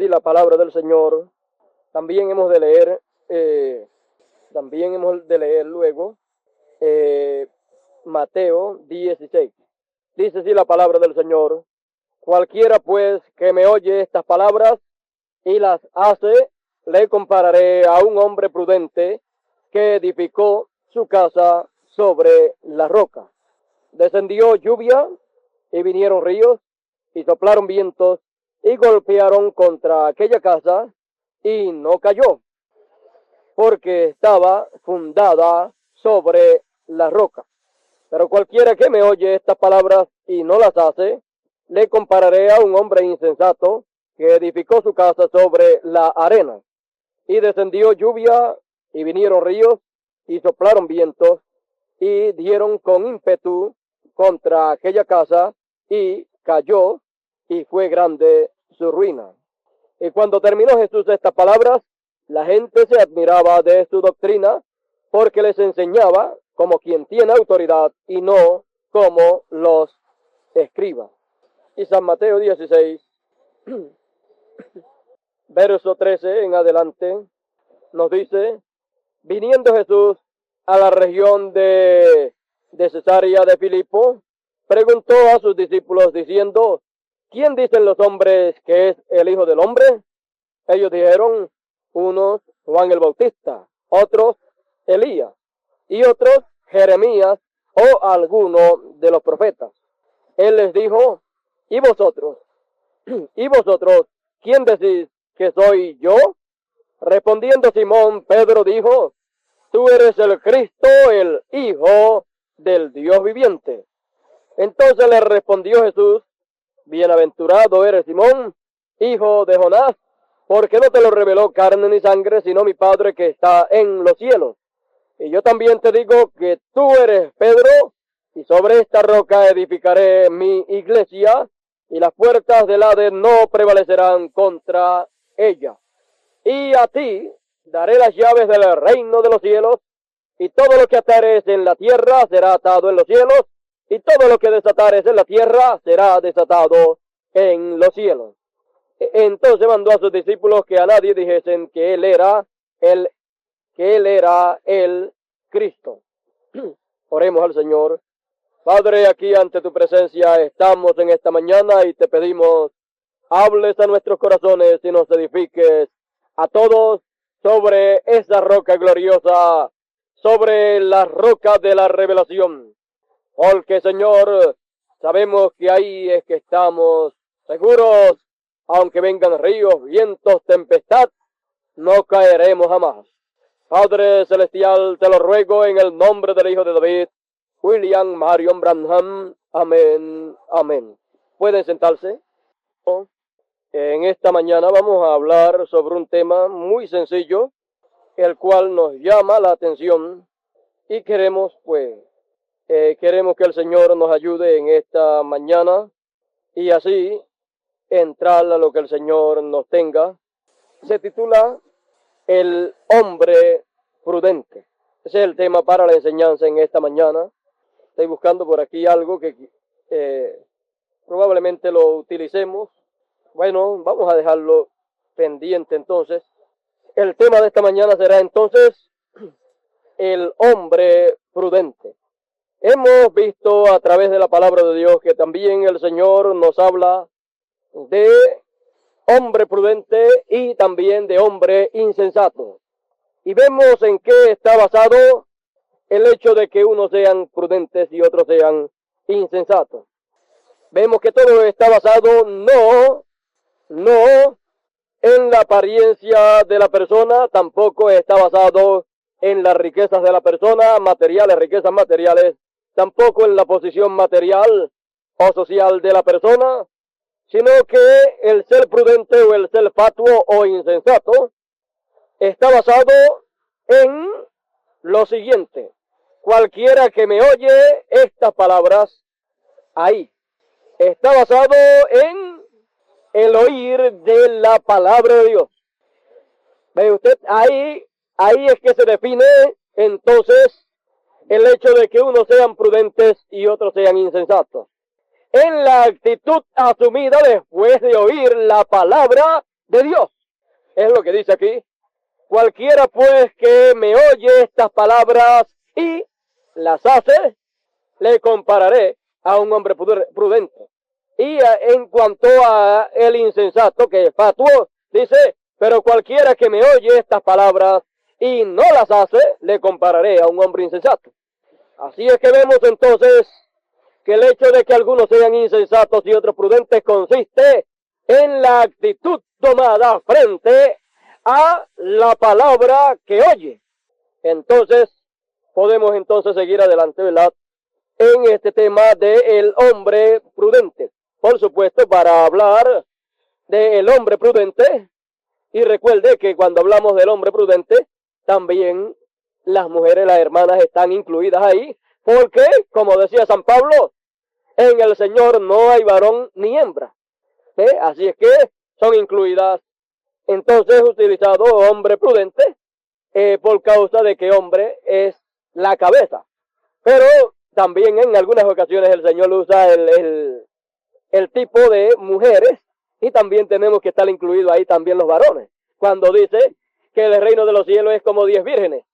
así la palabra del Señor. También hemos de leer luego Mateo 16. Dice así la palabra del Señor: cualquiera pues que me oye estas palabras y las hace, le compararé a un hombre prudente que edificó su casa sobre la roca. Descendió lluvia y vinieron ríos y soplaron vientos y golpearon contra aquella casa y no cayó, porque estaba fundada sobre la roca. Pero cualquiera que me oye estas palabras y no las hace, le compararé a un hombre insensato que edificó su casa sobre la arena. Y descendió lluvia y vinieron ríos y soplaron vientos y dieron con ímpetu contra aquella casa y cayó, y fue grande su ruina. Y cuando terminó Jesús estas palabras, la gente se admiraba de su doctrina, porque les enseñaba como quien tiene autoridad y no como los escribas. Y San Mateo 16, verso 13 en adelante, nos dice: viniendo Jesús a la región de Cesarea de Filipo, preguntó a sus discípulos diciendo: ¿quién dicen los hombres que es el Hijo del Hombre? Ellos dijeron: unos Juan el Bautista, otros Elías, y otros Jeremías o alguno de los profetas. Él les dijo: ¿y vosotros? ¿Y vosotros quién decís que soy yo? Respondiendo Simón, Pedro dijo: tú eres el Cristo, el Hijo del Dios viviente. Entonces le respondió Jesús: bienaventurado eres Simón, hijo de Jonás, porque no te lo reveló carne ni sangre, sino mi Padre que está en los cielos. Y yo también te digo que tú eres Pedro, y sobre esta roca edificaré mi iglesia, y las puertas del Hades no prevalecerán contra ella. Y a ti daré las llaves del reino de los cielos, y todo lo que atares en la tierra será atado en los cielos, y todo lo que desatares en la tierra será desatado en los cielos. Entonces mandó a sus discípulos que a nadie dijesen que él era el Cristo. Oremos al Señor. Padre, aquí ante tu presencia estamos en esta mañana y te pedimos, hables a nuestros corazones y nos edifiques a todos sobre esa roca gloriosa, sobre la roca de la revelación. Porque, Señor, sabemos que ahí es que estamos seguros, aunque vengan ríos, vientos, tempestad, no caeremos jamás. Padre celestial, te lo ruego en el nombre del Hijo de David, William Marion Branham. Amén, amén. ¿Pueden sentarse? En esta mañana vamos a hablar sobre un tema muy sencillo, el cual nos llama la atención y queremos que el Señor nos ayude en esta mañana y así entrar a lo que el Señor nos tenga. Se titula El hombre prudente. Ese es el tema para la enseñanza en esta mañana. Estoy buscando por aquí algo que probablemente lo utilicemos. Bueno, vamos a dejarlo pendiente entonces. El tema de esta mañana será entonces el hombre prudente. Hemos visto a través de la palabra de Dios que también el Señor nos habla de hombre prudente y también de hombre insensato. Y vemos en qué está basado el hecho de que unos sean prudentes y otros sean insensatos. Vemos que todo está basado no en la apariencia de la persona, tampoco está basado en las riquezas de la persona, riquezas materiales, tampoco en la posición material o social de la persona, sino que el ser prudente o el ser fatuo o insensato está basado en lo siguiente: cualquiera que me oye estas palabras, ahí está basado en el oír de la palabra de Dios. ¿Ve usted? Ahí es que se define entonces el hecho de que unos sean prudentes y otros sean insensatos. En la actitud asumida después de oír la palabra de Dios. Es lo que dice aquí. Cualquiera pues que me oye estas palabras y las hace, le compararé a un hombre prudente. Y en cuanto a el insensato, que es fatuo, dice, pero cualquiera que me oye estas palabras y no las hace, le compararé a un hombre insensato. Así es que vemos entonces que el hecho de que algunos sean insensatos y otros prudentes consiste en la actitud tomada frente a la palabra que oye. Entonces, podemos entonces seguir adelante, ¿verdad?, en este tema del hombre prudente. Por supuesto, para hablar del hombre prudente, y recuerde que cuando hablamos del hombre prudente, también las mujeres, las hermanas están incluidas ahí, porque, como decía San Pablo, en el Señor no hay varón ni hembra. Así es que son incluidas. Entonces, utilizado hombre prudente, por causa de que hombre es la cabeza. Pero también en algunas ocasiones el Señor usa el tipo de mujeres, y también tenemos que estar incluidos ahí también los varones. Cuando dice que el reino de los cielos es como 10 vírgenes.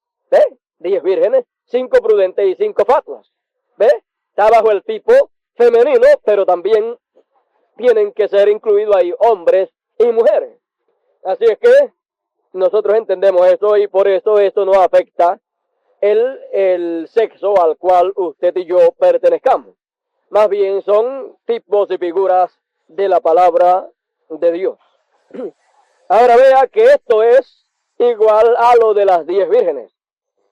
10 vírgenes, 5 prudentes y 5 fatuas. Está bajo el tipo femenino, pero también tienen que ser incluidos ahí hombres y mujeres. Así es que nosotros entendemos eso, y por eso esto no afecta el sexo al cual usted y yo pertenezcamos. Más bien son tipos y figuras de la palabra de Dios. Ahora vea que esto es igual a lo de las 10 vírgenes.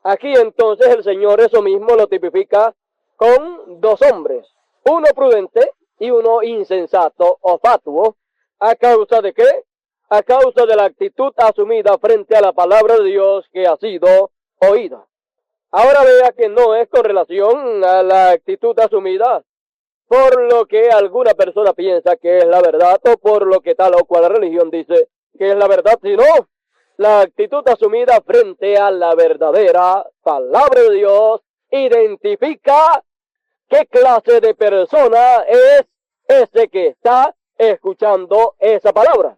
Aquí entonces el Señor eso mismo lo tipifica con 2 hombres, uno prudente y uno insensato o fatuo. ¿A causa de qué? A causa de la actitud asumida frente a la palabra de Dios que ha sido oída. Ahora vea que no es con relación a la actitud asumida por lo que alguna persona piensa que es la verdad, o por lo que tal o cual religión dice que es la verdad, sino la actitud asumida frente a la verdadera palabra de Dios identifica qué clase de persona es ese que está escuchando esa palabra.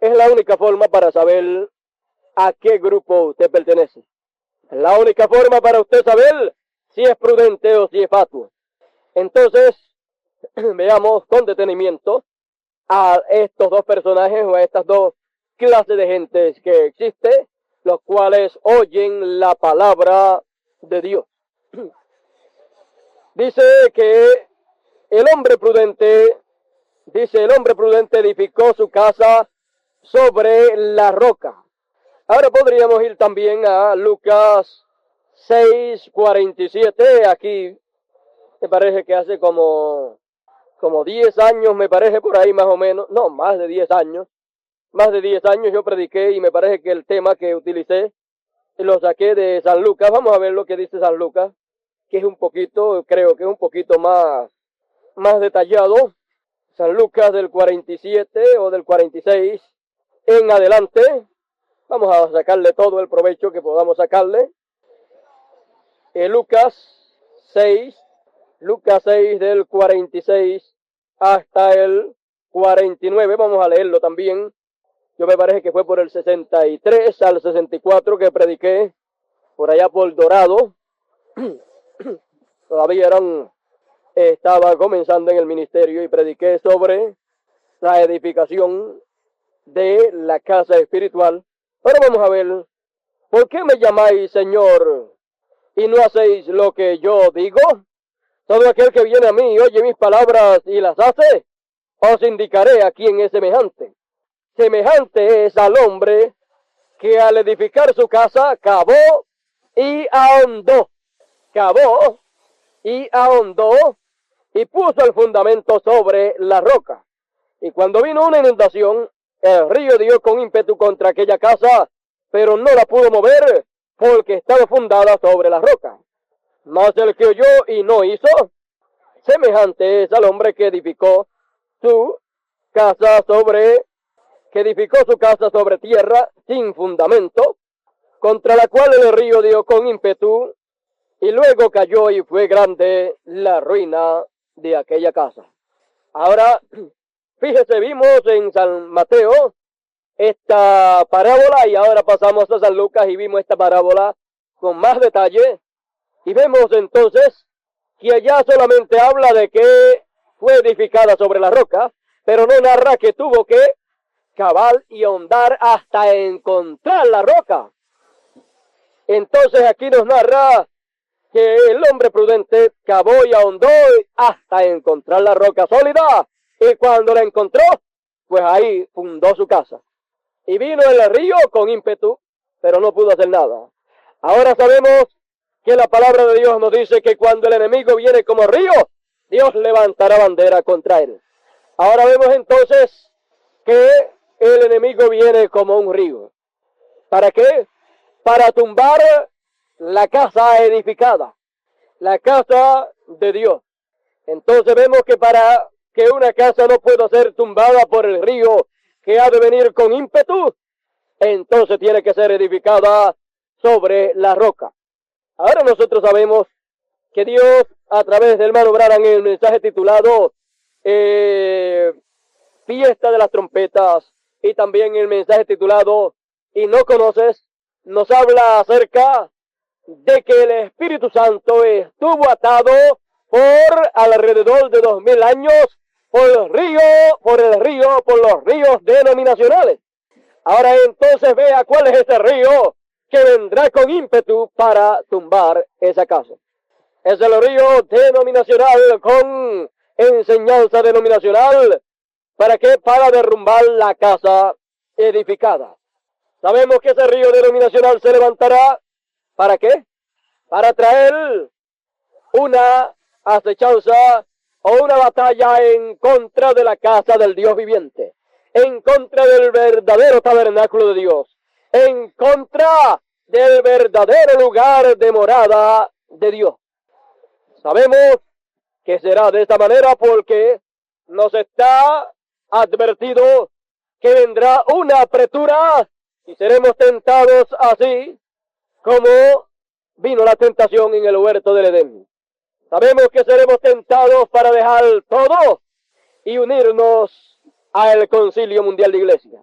Es la única forma para saber a qué grupo usted pertenece. Es la única forma para usted saber si es prudente o si es fatuo. Entonces, veamos con detenimiento a estos 2 personajes, o a estas 2 clases de gentes que existen, los cuales oyen la palabra de Dios. Dice que el hombre prudente edificó su casa sobre la roca. Ahora podríamos ir también a Lucas 6:47. Aquí me parece que hace como 10 años, me parece, por ahí más o menos, no, más de 10 años yo prediqué, y me parece que el tema que utilicé lo saqué de San Lucas. Vamos a ver lo que dice San Lucas, que es un poquito, creo que es un poquito más detallado. San Lucas del 47 o del 46 en adelante. Vamos a sacarle todo el provecho que podamos sacarle. Lucas 6 del 46 hasta el 49. Vamos a leerlo también. Yo me parece que fue por el 63 al 64 que prediqué, por allá por Dorado. Todavía estaba comenzando en el ministerio, y prediqué sobre la edificación de la casa espiritual. Ahora vamos a ver, ¿por qué me llamáis Señor y no hacéis lo que yo digo? Todo aquel que viene a mí y oye mis palabras y las hace, os indicaré a quién es semejante. Semejante es al hombre que al edificar su casa cavó y ahondó. Cavó y ahondó y puso el fundamento sobre la roca. Y cuando vino una inundación, el río dio con ímpetu contra aquella casa, pero no la pudo mover porque estaba fundada sobre la roca. Mas el que oyó y no hizo, semejante es al hombre que edificó su casa sobre tierra sin fundamento, contra la cual el río dio con ímpetu, y luego cayó, y fue grande la ruina de aquella casa. Ahora, fíjese, vimos en San Mateo esta parábola y ahora pasamos a San Lucas y vimos esta parábola con más detalle y vemos entonces que allá solamente habla de que fue edificada sobre la roca, pero no narra que tuvo que cavar y ahondar hasta encontrar la roca. Entonces aquí nos narra que el hombre prudente cavó y ahondó hasta encontrar la roca sólida, y cuando la encontró, pues ahí fundó su casa. Y vino el río con ímpetu, pero no pudo hacer nada. Ahora sabemos que la palabra de Dios nos dice que cuando el enemigo viene como río, Dios levantará bandera contra él. Ahora vemos entonces que el enemigo viene como un río. ¿Para qué? Para tumbar la casa edificada, la casa de Dios. Entonces vemos que para que una casa no pueda ser tumbada por el río que ha de venir con ímpetu, entonces tiene que ser edificada sobre la roca. Ahora nosotros sabemos que Dios, a través del hermano Branham, en el mensaje titulado Fiesta de las Trompetas, y también el mensaje titulado Y no conoces, nos habla acerca de que el Espíritu Santo estuvo atado por alrededor de 2000 años por los ríos denominacionales. Ahora entonces vea cuál es ese río que vendrá con ímpetu para tumbar esa casa. Es el río denominacional con enseñanza denominacional. ¿Para qué? Para derrumbar la casa edificada. Sabemos que ese río denominacional se levantará. ¿Para qué? Para traer una acechanza o una batalla en contra de la casa del Dios viviente, en contra del verdadero tabernáculo de Dios, en contra del verdadero lugar de morada de Dios. Sabemos que será de esta manera porque nos está advertido que vendrá una apretura y seremos tentados así como vino la tentación en el huerto del Edén. Sabemos que seremos tentados para dejar todo y unirnos al Concilio Mundial de Iglesia.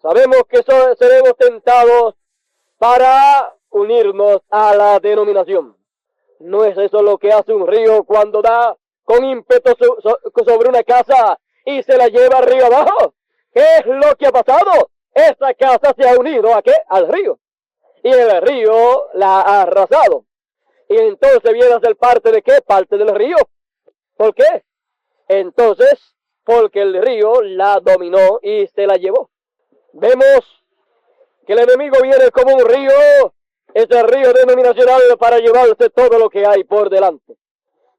Sabemos que seremos tentados para unirnos a la denominación. ¿No es eso lo que hace un río cuando da con ímpetu sobre una casa y se la lleva río abajo? ¿Qué es lo que ha pasado? Esa casa se ha unido ¿a qué? Al río. Y el río la ha arrasado. Y entonces viene a ser parte de ¿qué? Parte del río. ¿Por qué? Entonces, porque el río la dominó y se la llevó. Vemos que el enemigo viene como un río, ese río denominacional para llevarse todo lo que hay por delante.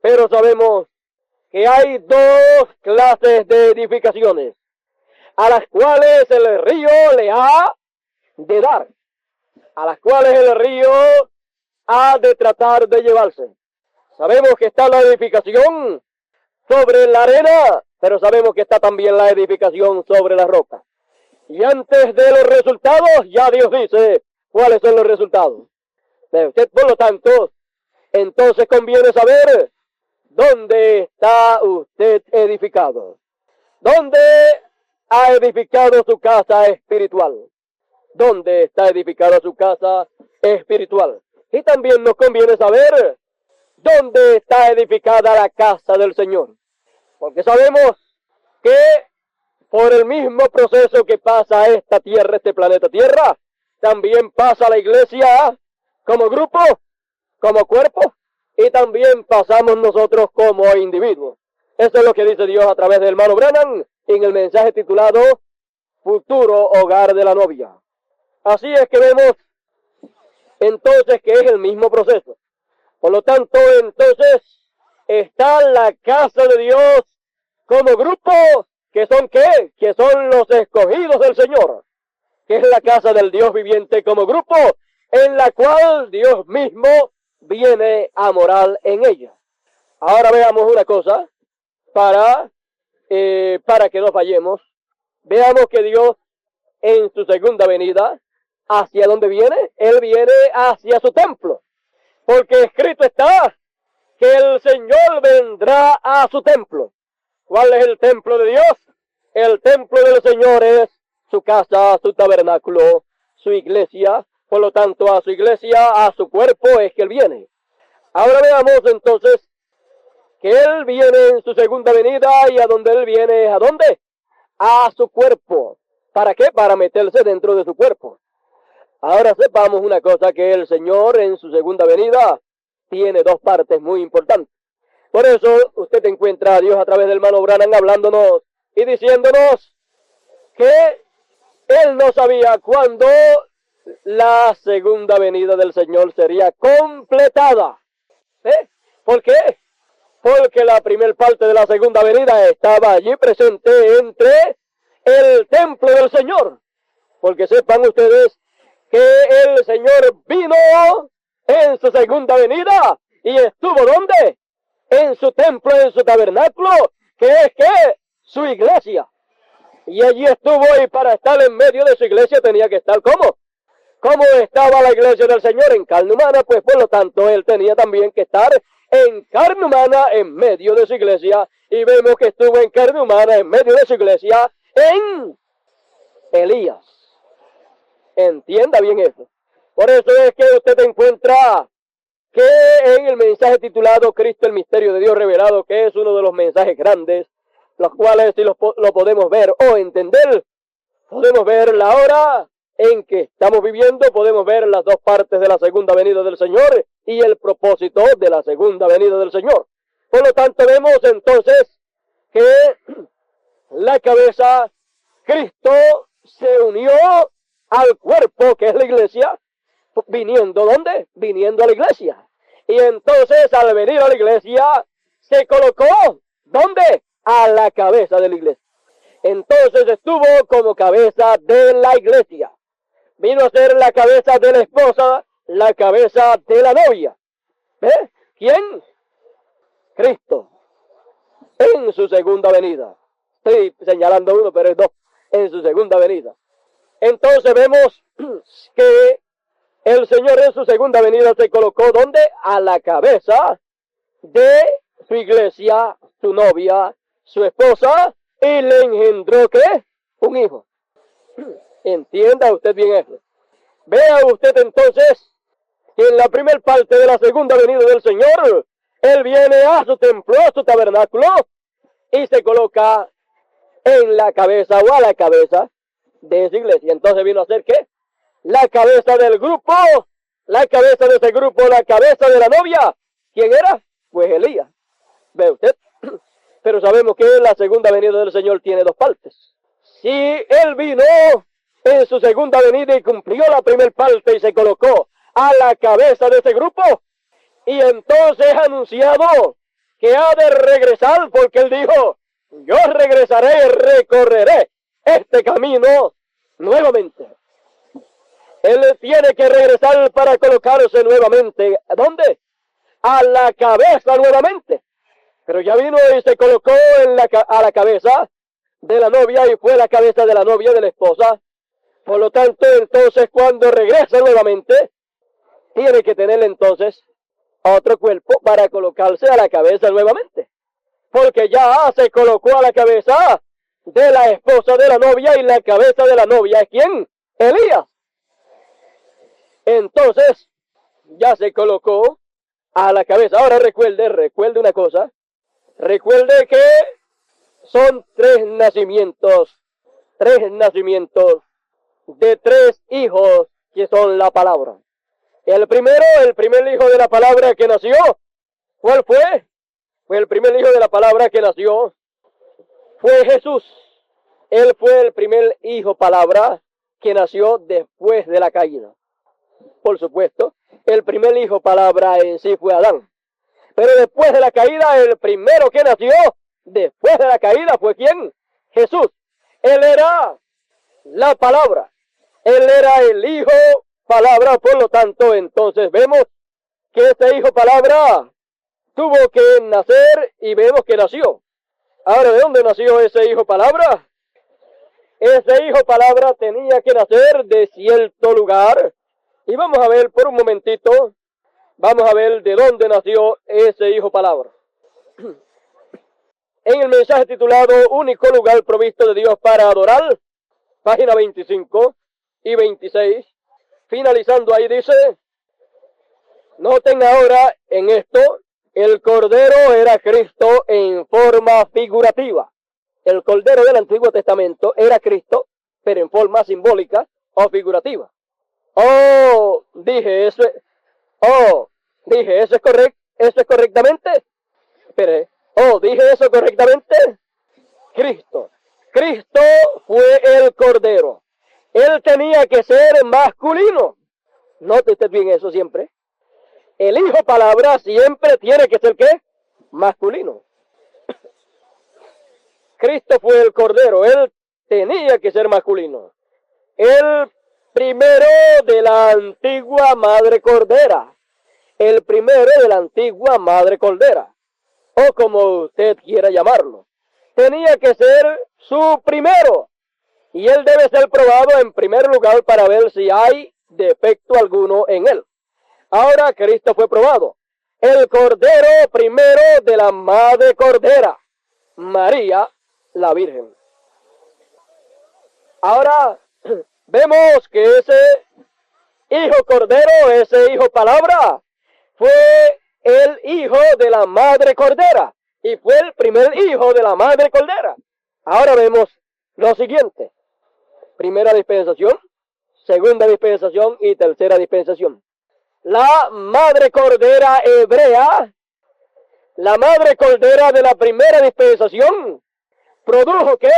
Pero sabemos que hay dos clases de edificaciones a las cuales el río le ha de dar, a las cuales el río ha de tratar de llevarse. Sabemos que está la edificación sobre la arena, pero sabemos que está también la edificación sobre la roca. Y antes de los resultados, ya Dios dice cuáles son los resultados. Por lo tanto, entonces conviene saber dónde está usted edificado. ¿Dónde ha edificado su casa espiritual? ¿Dónde está edificada su casa espiritual? Y también nos conviene saber dónde está edificada la casa del Señor. Porque sabemos que por el mismo proceso que pasa esta tierra, este planeta Tierra, también pasa la iglesia como grupo, como cuerpo, y también pasamos nosotros como individuos. Eso es lo que dice Dios a través del hermano Branham en el mensaje titulado Futuro Hogar de la Novia. Así es que vemos entonces que es el mismo proceso. Por lo tanto, entonces, está la casa de Dios como grupo, que son ¿qué? Que son los escogidos del Señor, que es la casa del Dios viviente como grupo, en la cual Dios mismo viene a morar en ella. Ahora veamos una cosa, para que no fallemos. Veamos que Dios, en su segunda venida, ¿hacia dónde viene? Él viene hacia su templo. Porque escrito está que el Señor vendrá a su templo. ¿Cuál es el templo de Dios? El templo del Señor es su casa, su tabernáculo, su iglesia. Por lo tanto, a su iglesia, a su cuerpo es que Él viene. Ahora veamos entonces que Él viene en su segunda venida, y a donde Él viene, ¿a dónde? A su cuerpo. ¿Para qué? Para meterse dentro de su cuerpo. Ahora sepamos una cosa, que el Señor en su segunda venida tiene dos partes muy importantes. Por eso usted encuentra a Dios a través del hermano Branham hablándonos y diciéndonos que Él no sabía cuándo la segunda venida del Señor sería completada. ¿Por qué? Porque la primer parte de la segunda venida estaba allí presente entre el templo del Señor. Porque sepan ustedes que el Señor vino en su segunda venida y estuvo ¿dónde? En su templo, en su tabernáculo, que es que su iglesia. Y allí estuvo, y para estar en medio de su iglesia tenía que estar ¿cómo? ¿Cómo estaba la iglesia del Señor? En carne humana. Pues por lo tanto Él tenía también que estar en carne humana en medio de su iglesia, y vemos que estuvo en carne humana en medio de su iglesia en Elías. Entienda bien eso. Por eso es que usted encuentra que en el mensaje titulado Cristo, el misterio de Dios revelado, que es uno de los mensajes grandes, los cuales si lo podemos ver o entender, podemos ver la hora en que estamos viviendo, podemos ver las dos partes de la segunda venida del Señor y el propósito de la segunda venida del Señor. Por lo tanto, vemos entonces que la cabeza, Cristo, se unió al cuerpo, que es la iglesia, viniendo ¿dónde? Viniendo a la iglesia. Y entonces, al venir a la iglesia, se colocó ¿dónde? A la cabeza de la iglesia. Entonces estuvo como cabeza de la iglesia. Vino a ser la cabeza de la esposa, la cabeza de la novia. ¿Quién? Cristo. En su segunda venida. Estoy señalando uno, pero es dos. En su segunda venida. Entonces vemos que el Señor en su segunda venida se colocó ¿dónde? A la cabeza de su iglesia, su novia, su esposa, y le engendró ¿qué? Un hijo. Entienda usted bien eso. Vea usted entonces que en la primera parte de la segunda venida del Señor, Él viene a su templo, a su tabernáculo, y se coloca en la cabeza o a la cabeza de esa iglesia. Entonces vino a ser ¿qué? La cabeza del grupo, la cabeza de ese grupo, la cabeza de la novia. ¿Quién era? Pues Elías. ¿Ve usted? Pero sabemos que la segunda venida del Señor tiene dos partes. Si Él vino en su segunda venida y cumplió la primera parte y se colocó a la cabeza de ese grupo, y entonces ha anunciado que ha de regresar, porque Él dijo, yo regresaré y recorreré este camino nuevamente. Él tiene que regresar para colocarse nuevamente. ¿A dónde? A la cabeza nuevamente. Pero ya vino y se colocó a la cabeza de la novia, y fue la cabeza de la novia, de la esposa. Por lo tanto, entonces, cuando regresa nuevamente, tiene que tener entonces otro cuerpo para colocarse a la cabeza nuevamente. Porque ya se colocó a la cabeza de la esposa de la novia, y la cabeza de la novia es ¿quién? Elías. Entonces, ya se colocó a la cabeza. Ahora recuerde una cosa. Recuerde que son tres nacimientos de tres hijos que son la palabra. El primer hijo de la palabra que nació, ¿cuál fue? Fue el primer hijo de la palabra que nació, fue Jesús. Él fue el primer hijo palabra que nació después de la caída. Por supuesto, el primer hijo palabra en sí fue Adán. Pero después de la caída, el primero que nació después de la caída fue ¿quién? Jesús. Él era la palabra. Él era el hijo palabra. Por lo tanto, entonces vemos que este hijo palabra tuvo que nacer, y vemos que nació. Ahora, ¿de dónde nació ese hijo palabra? Ese hijo palabra tenía que nacer de cierto lugar. Y vamos a ver por un momentito, vamos a ver de dónde nació ese hijo palabra. En el mensaje titulado Único lugar provisto de Dios para adorar, página 25 y 26, finalizando ahí dice, noten ahora en esto, el Cordero era Cristo en forma figurativa. El Cordero del Antiguo Testamento era Cristo, pero en forma simbólica o figurativa. Dije eso es correcto, eso es correctamente. Espere, dije eso correctamente. Cristo fue el Cordero. Él tenía que ser masculino. Note usted bien eso siempre. El Hijo Palabra siempre tiene que ser ¿qué? Masculino. Cristo fue el Cordero. Él tenía que ser masculino. El primero de la antigua Madre Cordera. El primero de la antigua Madre Cordera. O como usted quiera llamarlo. Tenía que ser su primero. Y él debe ser probado en primer lugar para ver si hay defecto alguno en él. Ahora Cristo fue probado. El Cordero primero de la Madre Cordera, María la Virgen. Ahora vemos que ese Hijo Cordero, ese Hijo Palabra, fue el Hijo de la Madre Cordera. Y fue el primer Hijo de la Madre Cordera. Ahora vemos lo siguiente. Primera dispensación, segunda dispensación y tercera dispensación. La Madre Cordera hebrea, la Madre Cordera de la primera dispensación, ¿produjo qué?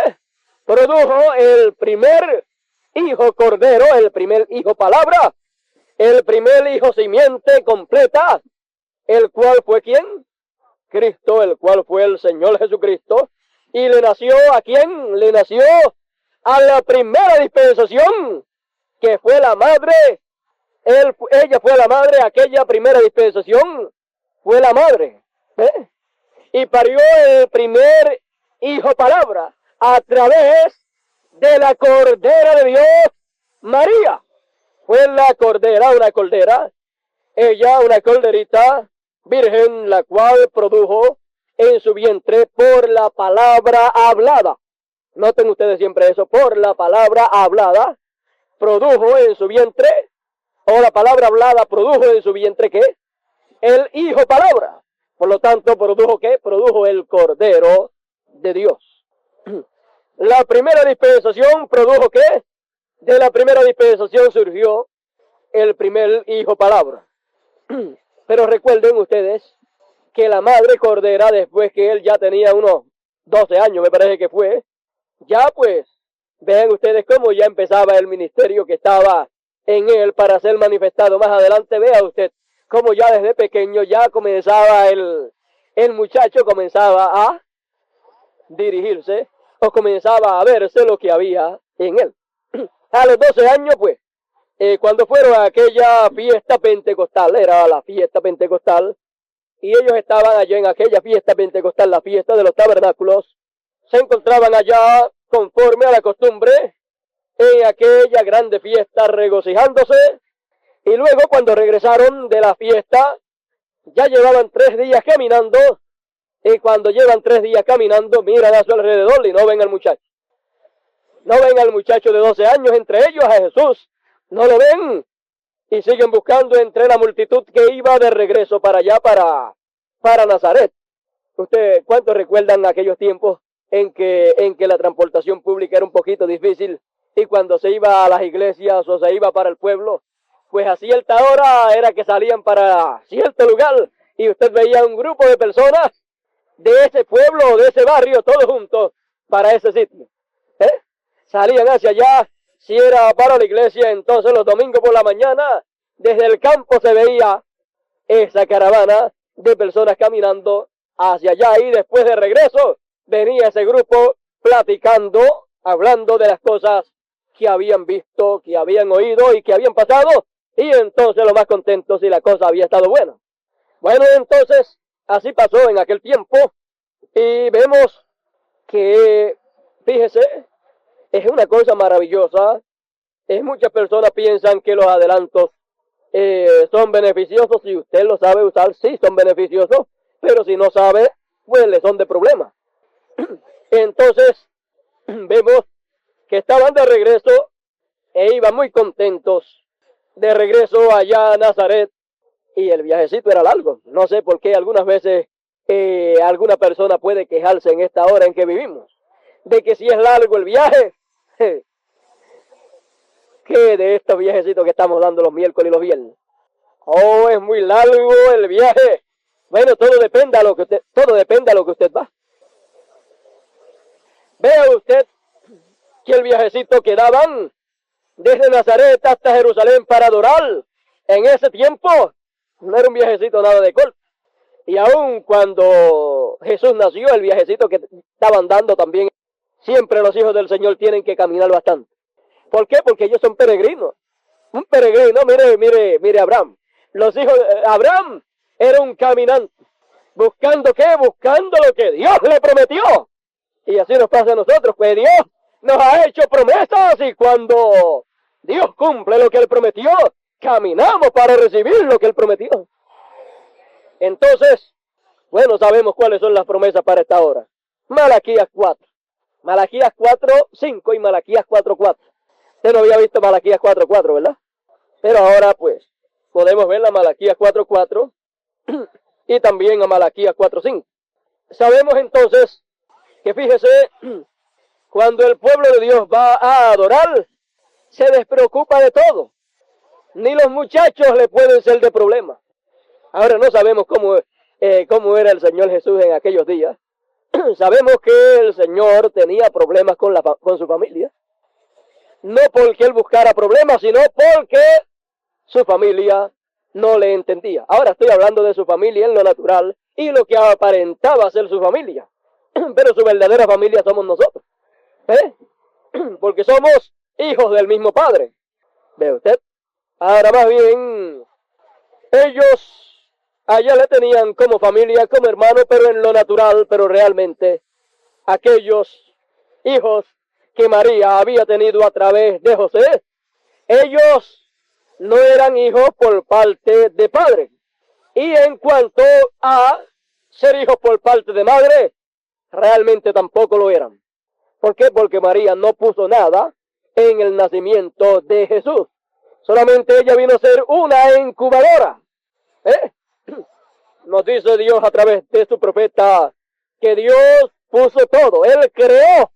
Produjo el primer Hijo Cordero, el primer Hijo Palabra, el primer Hijo simiente completa, el cual fue ¿quién? Cristo, el cual fue el Señor Jesucristo. ¿Y le nació a quién? Le nació a la primera dispensación, que fue la madre. Ella fue la madre, aquella primera dispensación fue la madre. Y parió el primer Hijo Palabra a través de la Cordera de Dios, María. Fue la cordera, una cordera, ella una corderita virgen, la cual produjo en su vientre por la palabra hablada. Noten ustedes siempre eso, por la palabra hablada, produjo en su vientre, o la palabra hablada produjo en su vientre, ¿qué? El Hijo Palabra. Por lo tanto, ¿produjo qué? Produjo el Cordero de Dios. La primera dispensación produjo ¿qué? De la primera dispensación surgió el primer Hijo Palabra. Pero recuerden ustedes que la Madre Cordera, después que él ya tenía unos 12 años, me parece que fue, ya pues, vean ustedes cómo ya empezaba el ministerio que estaba en él para ser manifestado más adelante. Vea usted cómo ya desde pequeño ya comenzaba el muchacho comenzaba a dirigirse o comenzaba a verse lo que había en él. A los 12 años pues, cuando fueron a aquella fiesta pentecostal, era la fiesta pentecostal, y ellos estaban allá en aquella fiesta pentecostal, la fiesta de los tabernáculos, se encontraban allá conforme a la costumbre, en aquella grande fiesta regocijándose, y luego cuando regresaron de la fiesta, ya llevaban 3 días caminando, y cuando llevan 3 días caminando, miran a su alrededor y no ven al muchacho. No ven al muchacho de 12 años, entre ellos a Jesús. No lo ven y siguen buscando entre la multitud que iba de regreso para allá, para Nazaret. ¿Ustedes cuántos recuerdan aquellos tiempos en que la transportación pública era un poquito difícil y cuando se iba a las iglesias o se iba para el pueblo, pues a cierta hora era que salían para cierto lugar y usted veía un grupo de personas de ese pueblo o de ese barrio todos juntos para ese sitio? Salían hacia allá. Si era para la iglesia, entonces los domingos por la mañana, desde el campo se veía esa caravana de personas caminando hacia allá y después de regreso venía ese grupo platicando, hablando de las cosas que habían visto, que habían oído y que habían pasado, y entonces lo más contentos si la cosa había estado buena. Bueno, entonces así pasó en aquel tiempo y vemos que, fíjese, es una cosa maravillosa. Muchas personas piensan que los adelantos son beneficiosos. Si usted lo sabe usar, sí son beneficiosos, pero si no sabe, pues le son de problema. Entonces, vemos que estaban de regreso e iban muy contentos de regreso allá a Nazaret, y el viajecito era largo. No sé por qué algunas veces alguna persona puede quejarse en esta hora en que vivimos, de que si es largo el viaje, ¿qué de estos viajecitos que estamos dando los miércoles y los viernes? Oh, es muy largo el viaje. Bueno, todo depende a lo que usted va. Vea usted que el viajecito que daban desde Nazaret hasta Jerusalén para adorar en ese tiempo no era un viajecito nada de corto. Y aun cuando Jesús nació, el viajecito que estaban dando también, siempre los hijos del Señor tienen que caminar bastante. ¿Por qué? Porque ellos son peregrinos. Un peregrino, mire Abraham. Los hijos de Abraham era un caminante. ¿Buscando qué? Buscando lo que Dios le prometió. Y así nos pasa a nosotros, pues Dios nos ha hecho promesas y cuando Dios cumple lo que Él prometió, caminamos para recibir lo que Él prometió. Entonces, bueno, sabemos cuáles son las promesas para esta hora. Malaquías 4. Malaquías 4:5 y Malaquías 4:4. Usted no había visto Malaquías 4:4, ¿verdad? Pero ahora pues podemos ver la Malaquías 4:4 y también a Malaquías 4:5. Sabemos entonces que fíjese, cuando el pueblo de Dios va a adorar, se despreocupa de todo. Ni los muchachos le pueden ser de problema. Ahora no sabemos cómo era el Señor Jesús en aquellos días. Sabemos que el Señor tenía problemas con su familia. No porque Él buscara problemas, sino porque su familia no le entendía. Ahora estoy hablando de su familia en lo natural y lo que aparentaba ser su familia. Pero su verdadera familia somos nosotros. Porque somos hijos del mismo Padre. ¿Ve usted? Ahora más bien, ellos allá le tenían como familia, como hermano, pero en lo natural, pero realmente aquellos hijos que María había tenido a través de José, ellos no eran hijos por parte de padre. Y en cuanto a ser hijos por parte de madre, realmente tampoco lo eran. ¿Por qué? Porque María no puso nada en el nacimiento de Jesús. Solamente ella vino a ser una incubadora. Nos dice Dios a través de su profeta que Dios puso todo. Él creó.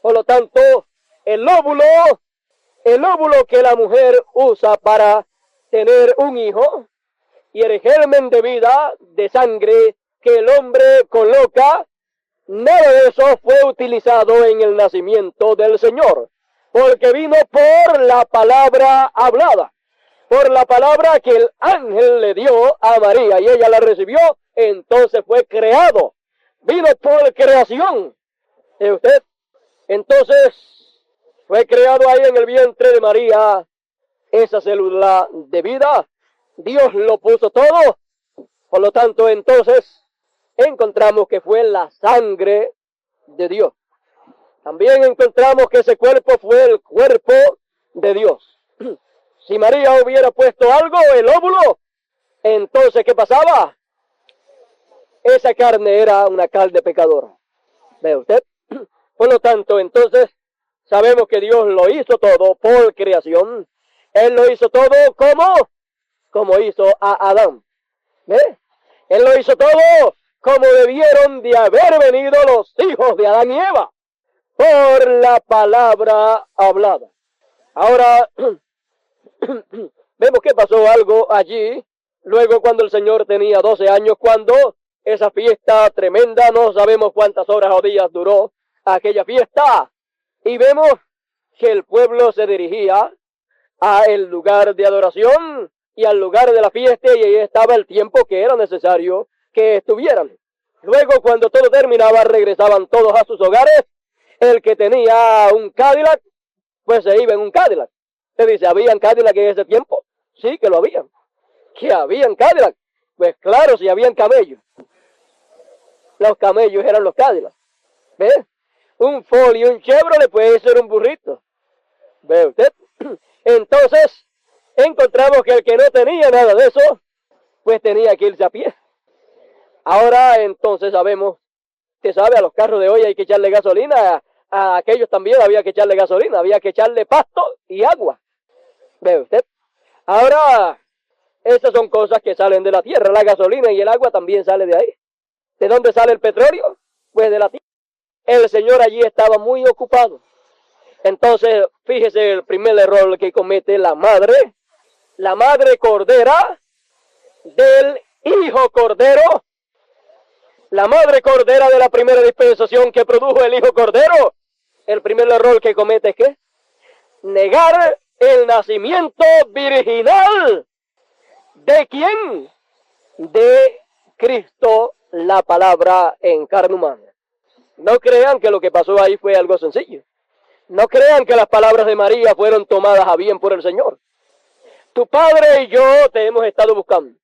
Por lo tanto, el óvulo que la mujer usa para tener un hijo, y el germen de vida, de sangre que el hombre coloca, nada de eso fue utilizado en el nacimiento del Señor, porque vino por la palabra hablada, por la palabra que el ángel le dio a María y ella la recibió, entonces fue creado, vino por creación. ¿Y usted? Entonces fue creado ahí en el vientre de María esa célula de vida. Dios lo puso todo. Por lo tanto, entonces encontramos que fue la sangre de Dios. También encontramos que ese cuerpo fue el cuerpo de Dios. Si María hubiera puesto algo, el óvulo, entonces ¿qué pasaba? Esa carne era una carne pecadora. ¿Ve usted? Por lo tanto, entonces, sabemos que Dios lo hizo todo por creación. Él lo hizo todo como hizo a Adán. ¿Ve? Él lo hizo todo como debieron de haber venido los hijos de Adán y Eva, por la palabra hablada. Ahora, vemos que pasó algo allí, luego cuando el Señor tenía 12 años, cuando esa fiesta tremenda, no sabemos cuántas horas o días duró aquella fiesta, y vemos que el pueblo se dirigía a el lugar de adoración y al lugar de la fiesta, y ahí estaba el tiempo que era necesario que estuvieran. Luego, cuando todo terminaba, regresaban todos a sus hogares. El que tenía un Cadillac, pues se iba en un Cadillac. Se dice, ¿habían Cadillac en ese tiempo? Sí, que lo habían. ¿Que habían Cadillac? Pues claro, si habían camellos. Los camellos eran los Cadillac. ¿Ve? Un Ford y un Chevrolet puede ser un burrito. ¿Ve usted? Entonces, encontramos que el que no tenía nada de eso, pues tenía que irse a pie. Ahora, entonces, sabemos que a los carros de hoy hay que echarle gasolina a aquellos también había que echarle gasolina, había que echarle pasto y agua. ¿Ve usted? Ahora, esas son cosas que salen de la tierra. La gasolina y el agua también sale de ahí. ¿De dónde sale el petróleo? Pues de la tierra. El Señor allí estaba muy ocupado. Entonces, fíjese el primer error que comete la madre cordera del hijo cordero, la madre cordera de la primera dispensación que produjo el hijo cordero. El primer error que comete es ¿qué? Negar el nacimiento virginal. ¿De quién? De Cristo, la palabra en carne humana. No crean que lo que pasó ahí fue algo sencillo. No crean que las palabras de María fueron tomadas a bien por el Señor. Tu padre y yo te hemos estado buscando.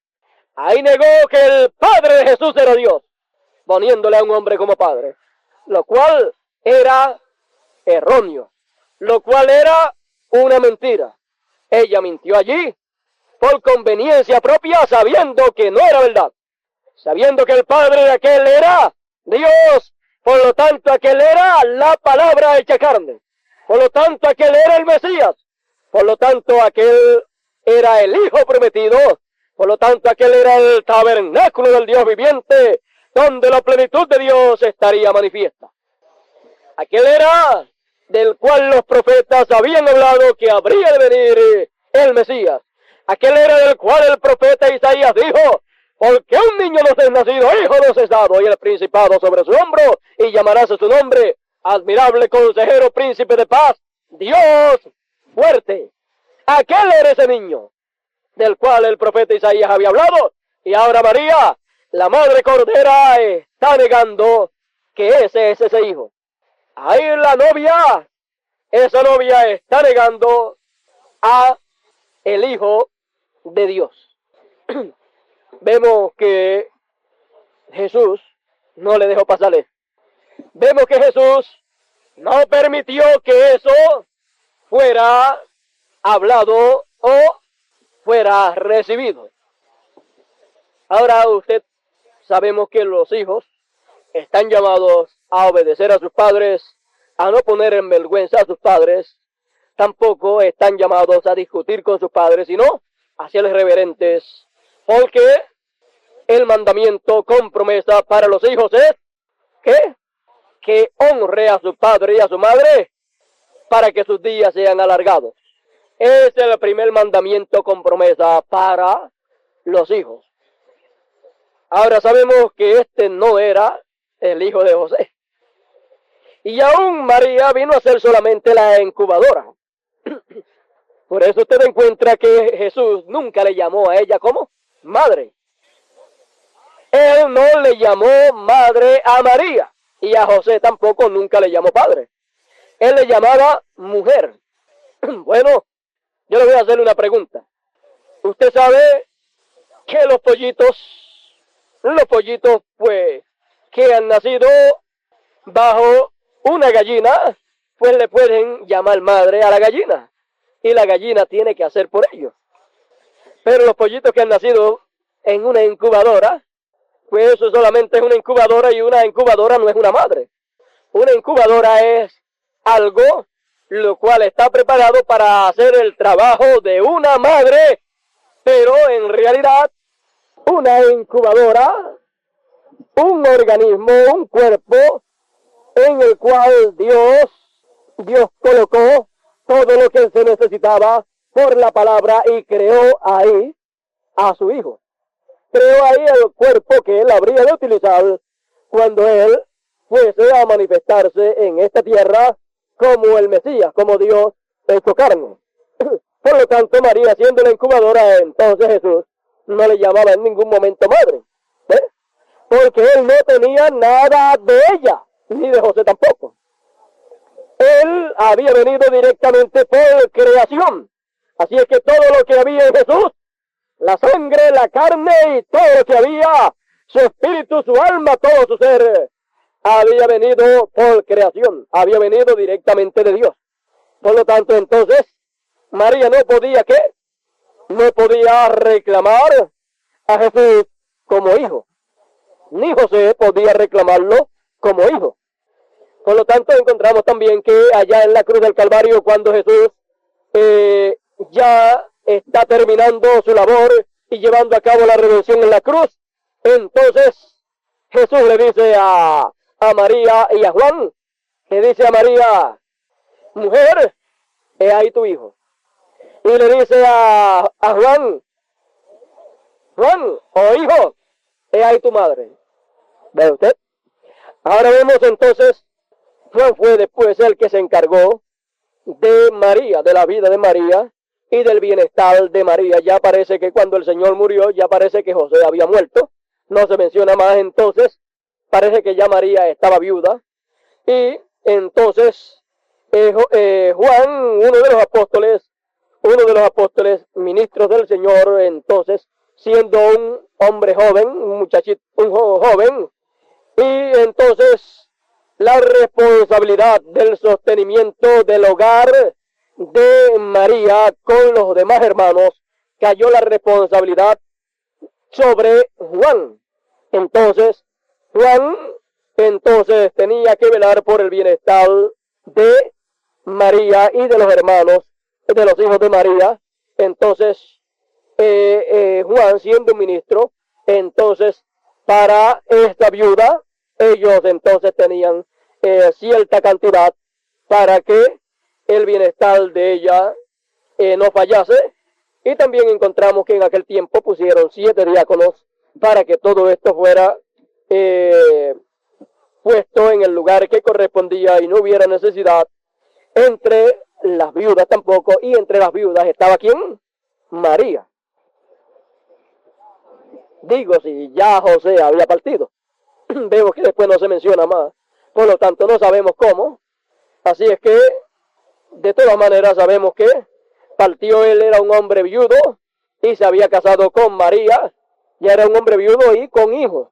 Ahí negó que el padre de Jesús era Dios, poniéndole a un hombre como padre, lo cual era erróneo, lo cual era una mentira. Ella mintió allí por conveniencia propia, sabiendo que no era verdad, sabiendo que el padre de aquel era Dios, por lo tanto aquel era la palabra hecha carne, por lo tanto aquel era el Mesías, por lo tanto aquel era el Hijo prometido, por lo tanto aquel era el tabernáculo del Dios viviente, donde la plenitud de Dios estaría manifiesta. Aquel era del cual los profetas habían hablado que habría de venir el Mesías. Aquel era del cual el profeta Isaías dijo, porque un niño nos es nacido, hijo nos es dado, y el principado sobre su hombro, y llamarás a su nombre, admirable consejero, príncipe de paz, Dios fuerte. Aquel era ese niño, del cual el profeta Isaías había hablado, y ahora María, la madre cordera, está negando que ese es ese hijo. Ahí la novia, esa novia está negando a el Hijo de Dios. Vemos que Jesús no le dejó pasar eso. Vemos que Jesús no permitió que eso fuera hablado o fuera recibido. Ahora sabemos que los hijos están llamados a obedecer a sus padres, a no poner en vergüenza a sus padres, tampoco están llamados a discutir con sus padres, sino a ser reverentes, porque el mandamiento con promesa para los hijos es que honre a su padre y a su madre para que sus días sean alargados. Es el primer mandamiento con promesa para los hijos. Ahora sabemos que este no era el hijo de José. Y aún María vino a ser solamente la incubadora. Por eso usted encuentra que Jesús nunca le llamó a ella como madre. Él no le llamó madre a María. Y a José tampoco nunca le llamó padre. Él le llamaba mujer. Bueno, yo le voy a hacer una pregunta. Usted sabe que los pollitos, pues, que han nacido bajo una gallina, pues le pueden llamar madre a la gallina. Y la gallina tiene que hacer por ello. Pero los pollitos que han nacido en una incubadora, pues eso solamente es una incubadora, y una incubadora no es una madre. Una incubadora es algo lo cual está preparado para hacer el trabajo de una madre, pero en realidad una incubadora, un organismo, un cuerpo en el cual Dios colocó todo lo que se necesitaba por la palabra y creó ahí a su hijo. Creó ahí el cuerpo que él habría de utilizar cuando él fuese a manifestarse en esta tierra como el Mesías, como Dios hecho carne. Por lo tanto, María, siendo la incubadora, entonces Jesús no le llamaba en ningún momento madre. ¿Ves? Porque él no tenía nada de ella, ni de José tampoco. Él había venido directamente por creación. Así es que todo lo que había en Jesús, la sangre, la carne y todo lo que había, su espíritu, su alma, todo su ser, había venido por creación, había venido directamente de Dios. Por lo tanto, entonces, María no podía, ¿qué? No podía reclamar a Jesús como hijo. Ni José podía reclamarlo como hijo. Por lo tanto, encontramos también que allá en la cruz del Calvario, cuando Jesús ya está terminando su labor y llevando a cabo la redención en la cruz, entonces Jesús le dice a María y a Juan, le dice a María, mujer, he ahí tu hijo. Y le dice a Juan, oh hijo, he ahí tu madre. ¿Ve usted? Ahora vemos entonces, Juan fue después el que se encargó de María, de la vida de María y del bienestar de María. Ya parece que cuando el Señor murió, ya parece que José había muerto. No se menciona más entonces. Parece que ya María estaba viuda. Y entonces Juan, uno de los apóstoles ministros del Señor, entonces, siendo un hombre joven, un muchachito, un joven, y entonces la responsabilidad del sostenimiento del hogar de María con los demás hermanos, cayó la responsabilidad sobre Juan. Entonces, Juan tenía que velar por el bienestar de María y de los hermanos, de los hijos de María. Entonces, Juan, siendo ministro, entonces, para esta viuda, ellos entonces tenían cierta cantidad para que el bienestar de ella no fallase. Y también encontramos que en aquel tiempo pusieron 7 diáconos para que todo esto fuera puesto en el lugar que correspondía y no hubiera necesidad entre las viudas tampoco. Y entre las viudas estaba ¿quién? María. Digo, si ya José había partido. Vemos que después no se menciona más. Por lo tanto, no sabemos cómo. Así es que, de todas maneras, sabemos que partió. Él era un hombre viudo y se había casado con María. Ya era un hombre viudo y con hijos.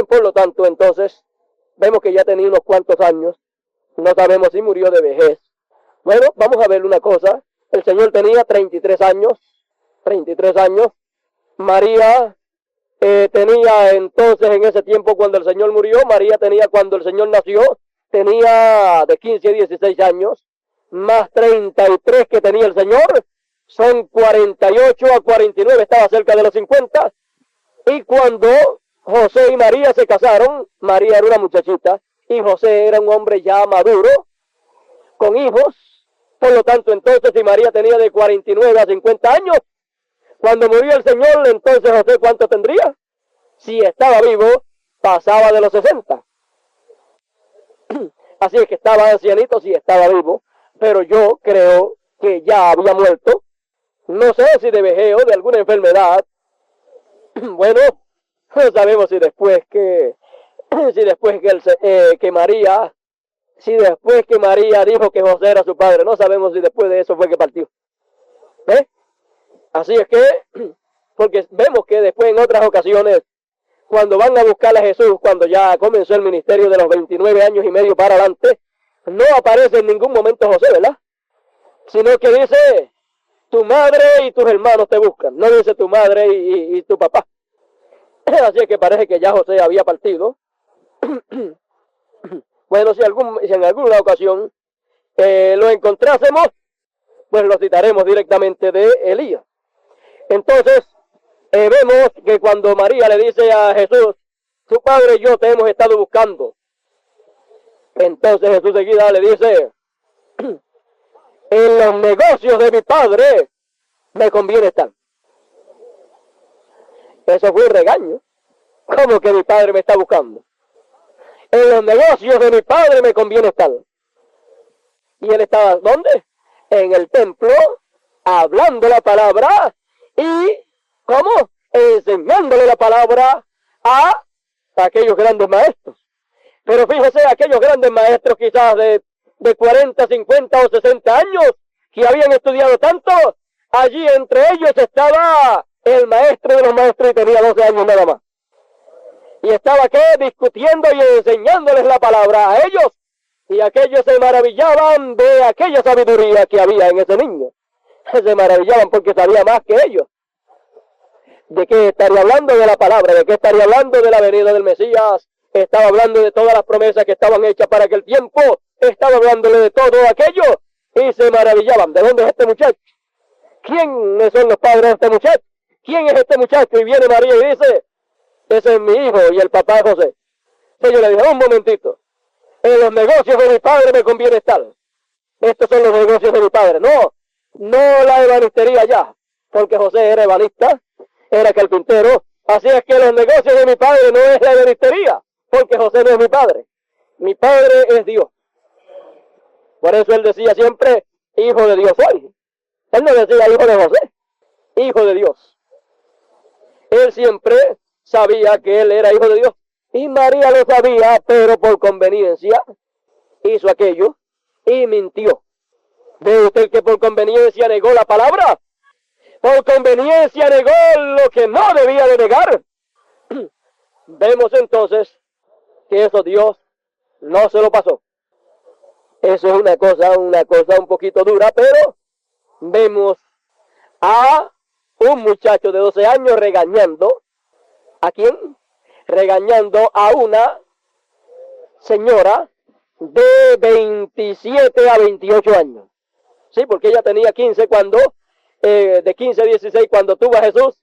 Por lo tanto, entonces, vemos que ya tenía unos cuantos años. No sabemos si murió de vejez. Bueno, vamos a ver una cosa. El Señor tenía 33 años. 33 años. María tenía entonces, en ese tiempo cuando el Señor murió, María tenía cuando el Señor nació, tenía de 15 a 16 años, más 33 que tenía el Señor, son 48 a 49, estaba cerca de los 50. Y cuando José y María se casaron, María era una muchachita y José era un hombre ya maduro, con hijos. Por lo tanto, entonces, si María tenía de 49 a 50 años, cuando murió el Señor, entonces José, ¿cuánto tendría? Si estaba vivo, pasaba de los 60. Así es que estaba ancianito si estaba vivo, pero yo creo que ya había muerto. No sé si de vejez o de alguna enfermedad. Bueno, no sabemos si después que María dijo que José era su padre, no sabemos si después de eso fue que partió. ¿Eh? Así es que, porque vemos que después en otras ocasiones, cuando van a buscar a Jesús, cuando ya comenzó el ministerio de los 29 años y medio para adelante, no aparece en ningún momento José, ¿verdad? Sino que dice, tu madre y tus hermanos te buscan, no dice tu madre y tu papá. Así es que parece que ya José había partido. Bueno, si en alguna ocasión lo encontrásemos, pues lo citaremos directamente de Elías. Entonces, vemos que cuando María le dice a Jesús, tu padre y yo te hemos estado buscando. Entonces Jesús seguida le dice, en los negocios de mi padre me conviene estar. Eso fue un regaño. ¿Cómo que mi padre me está buscando? En los negocios de mi padre me conviene estar. Y él estaba, ¿dónde? En el templo, hablando la palabra y, ¿cómo? Enseñándole la palabra a aquellos grandes maestros. Pero fíjese, aquellos grandes maestros quizás de 40, 50 o 60 años que habían estudiado tanto, allí entre ellos estaba el maestro de los maestros y tenía 12 años nada más. Y estaba, ¿qué? Discutiendo y enseñándoles la palabra a ellos. Y aquellos se maravillaban de aquella sabiduría que había en ese niño. Se maravillaban porque sabía más que ellos. ¿De qué estaría hablando? De la palabra. ¿De qué estaría hablando? De la venida del Mesías estaba hablando de todas las promesas que estaban hechas para aquel tiempo, estaba hablándole de todo aquello, y se maravillaban. ¿De dónde es este muchacho? ¿Quiénes son los padres de este muchacho? ¿Quién es este muchacho? Y viene María y dice, ese es mi hijo y el papá de José. Entonces yo le dije, un momentito, en los negocios de mi padre me conviene estar. Estos son los negocios de mi padre. No la ebanistería ya, porque José era ebanista, era carpintero. Así es que los negocios de mi padre no es la ebanistería, porque José no es mi padre. Mi padre es Dios. Por eso él decía siempre, hijo de Dios soy. Él no decía hijo de José, hijo de Dios. Él siempre sabía que él era hijo de Dios. Y María lo sabía, pero por conveniencia hizo aquello y mintió. ¿Ve usted que por conveniencia negó la palabra? Por conveniencia negó lo que no debía de negar. Vemos entonces que eso Dios no se lo pasó. Eso es una cosa un poquito dura, pero vemos a un muchacho de 12 años regañando. ¿A quién? Regañando a una señora de 27 a 28 años. Sí, porque ella tenía 15 cuando, de 15 a 16 cuando tuvo a Jesús,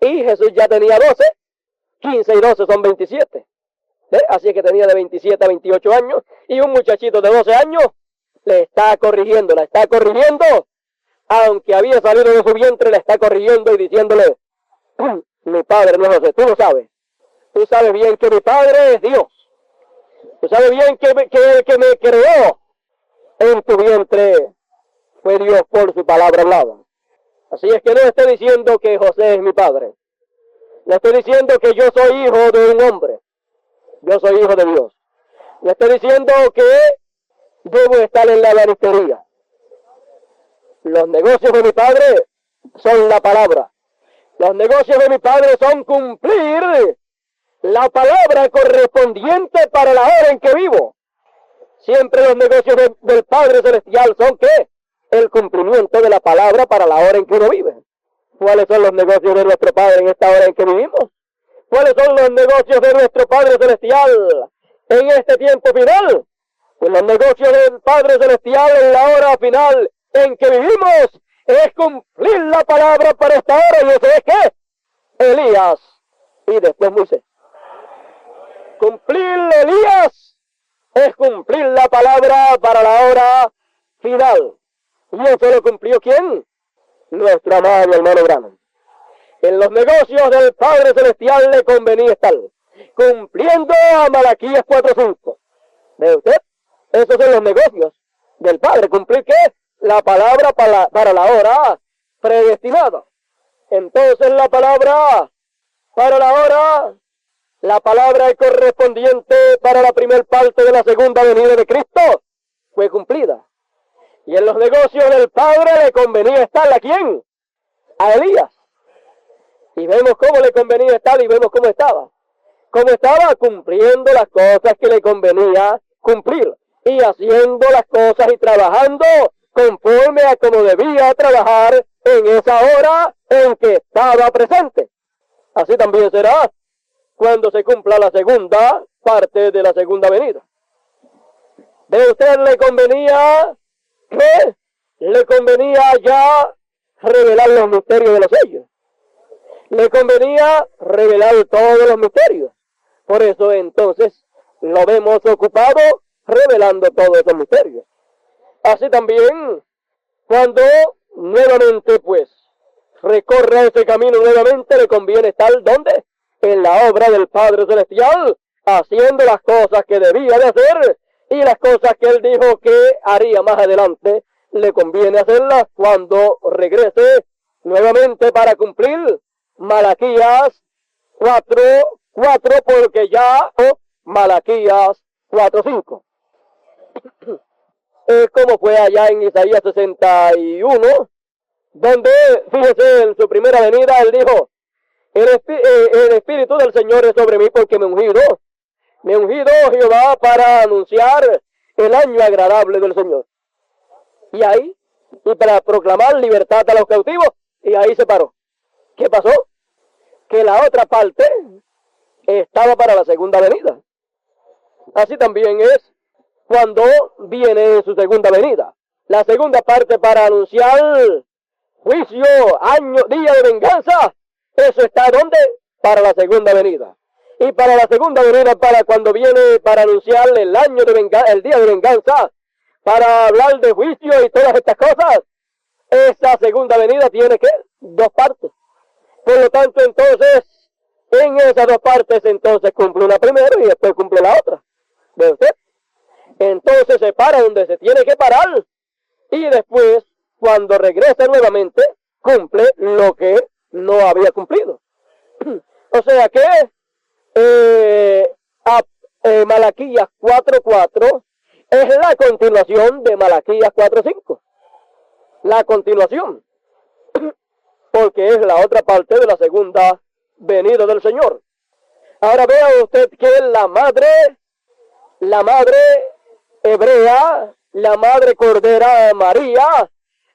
y Jesús ya tenía 12, 15 y 12 son 27. Así es que tenía de 27 a 28 años, y un muchachito de 12 años la está corrigiendo, aunque había salido de su vientre, la está corrigiendo y diciéndole, mi padre no es José, tú lo sabes. Tú sabes bien que mi padre es Dios. Tú sabes bien que el que me creó en tu vientre fue Dios por su palabra hablada. Así es que no estoy diciendo que José es mi padre. Le estoy diciendo que yo soy hijo de un hombre. Yo soy hijo de Dios. Le estoy diciendo que debo estar en la ebanistería. Los negocios de mi padre son la palabra. Los negocios de mi padre son cumplir la palabra correspondiente para la hora en que vivo. Siempre los negocios del Padre Celestial son ¿qué? El cumplimiento de la palabra para la hora en que uno vive. ¿Cuáles son los negocios de nuestro Padre en esta hora en que vivimos? ¿Cuáles son los negocios de nuestro Padre Celestial en este tiempo final? Pues los negocios del Padre Celestial en la hora final en que vivimos es cumplir la palabra para esta hora. ¿Y eso es qué? Elías y después Moisés. Cumplir Elías es cumplir la palabra para la hora final. ¿Y eso lo cumplió quién? Nuestro amado hermano Branham. En los negocios del Padre Celestial le convenía estar cumpliendo a Malaquías 4:5. ¿Ve usted? Esos son los negocios del Padre. ¿Cumplir qué? La palabra para la hora predestinada. Entonces la palabra para la hora, la palabra correspondiente para la primer parte de la segunda venida de Cristo fue cumplida. Y en los negocios del Padre le convenía estar ¿a quién? A Elías. Y vemos cómo le convenía estar y vemos cómo estaba. Cómo estaba cumpliendo las cosas que le convenía cumplir. Y haciendo las cosas y trabajando conforme a como debía trabajar en esa hora en que estaba presente. Así también será cuando se cumpla la segunda parte de la segunda venida. ¿De usted le convenía qué? Le convenía ya revelar los misterios de los sellos. Le convenía revelar todos los misterios. Por eso entonces lo vemos ocupado revelando todos esos misterios. Así también cuando nuevamente pues recorra ese camino nuevamente le conviene estar ¿dónde? En la obra del Padre Celestial, haciendo las cosas que debía de hacer y las cosas que él dijo que haría más adelante, le conviene hacerlas cuando regrese nuevamente para cumplir Malaquías 4:4, porque ya Malaquías 4:5. Es como fue allá en Isaías 61, donde, fíjese, en su primera venida, él dijo, el Espíritu del Señor es sobre mí porque me ha ungido Jehová para anunciar el año agradable del Señor. Y para proclamar libertad a los cautivos, y ahí se paró. ¿Qué pasó? Que la otra parte estaba para la segunda venida. Así también es cuando viene su segunda venida. La segunda parte para anunciar juicio, año, día de venganza. Eso está ¿dónde? Para la segunda venida. Y para la segunda venida, para cuando viene para anunciar el año de venganza, el día de venganza, para hablar de juicio y todas estas cosas, esa segunda venida tiene que dos partes. Por lo tanto, entonces, en esas dos partes, entonces cumple una primero y después cumple la otra. ¿Ve usted? Entonces se para donde se tiene que parar y después, cuando regresa nuevamente, cumple lo que no había cumplido. O sea que Malaquías 4:4 es la continuación de Malaquías 4:5. La continuación. Porque es la otra parte de la segunda venida del Señor. Ahora vea usted que la madre hebrea, la madre cordera María,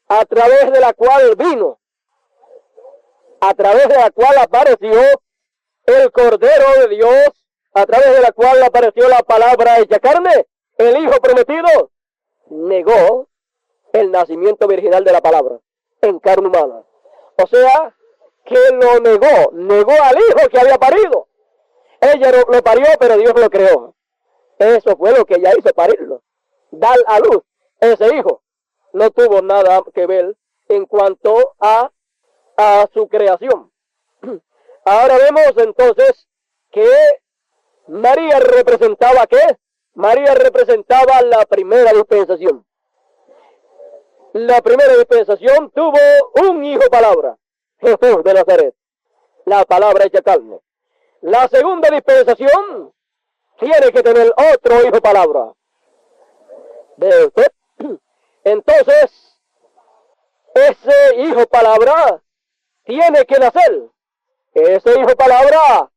a través de la cual vino, a través de la cual apareció el Cordero de Dios, a través de la cual apareció la palabra hecha carne, el Hijo prometido, negó el nacimiento virginal de la palabra en carne humana. O sea, que lo negó al Hijo que había parido. Ella lo parió, pero Dios lo creó. Eso fue lo que ella hizo, parirlo, dar a luz ese hijo. No tuvo nada que ver en cuanto a su creación. Ahora vemos entonces que María representaba ¿qué? María representaba la primera dispensación. La primera dispensación tuvo un hijo palabra, Jesús de Nazaret, la palabra hecha carne. La segunda dispensación tiene que tener otro hijo palabra. ¿Ve usted? Entonces, ese hijo palabra tiene que nacer. Ese hijo palabra,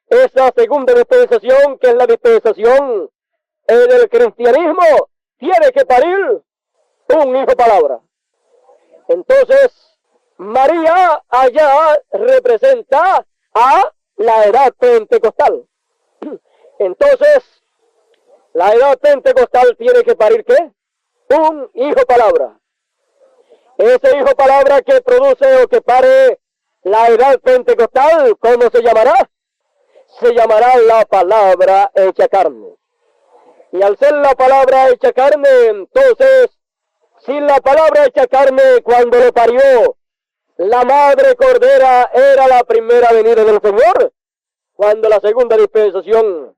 esa segunda dispensación, que es la dispensación del cristianismo, tiene que parir un hijo palabra. Entonces, María allá representa a la edad pentecostal. Entonces, la edad pentecostal tiene que parir ¿qué? Un hijo palabra. Ese hijo palabra que produce o que pare la edad pentecostal, ¿cómo se llamará? Se llamará la palabra hecha carne. Y al ser la palabra hecha carne, entonces, si la palabra hecha carne cuando lo parió, la madre cordera era la primera venida del Señor, cuando la segunda dispensación,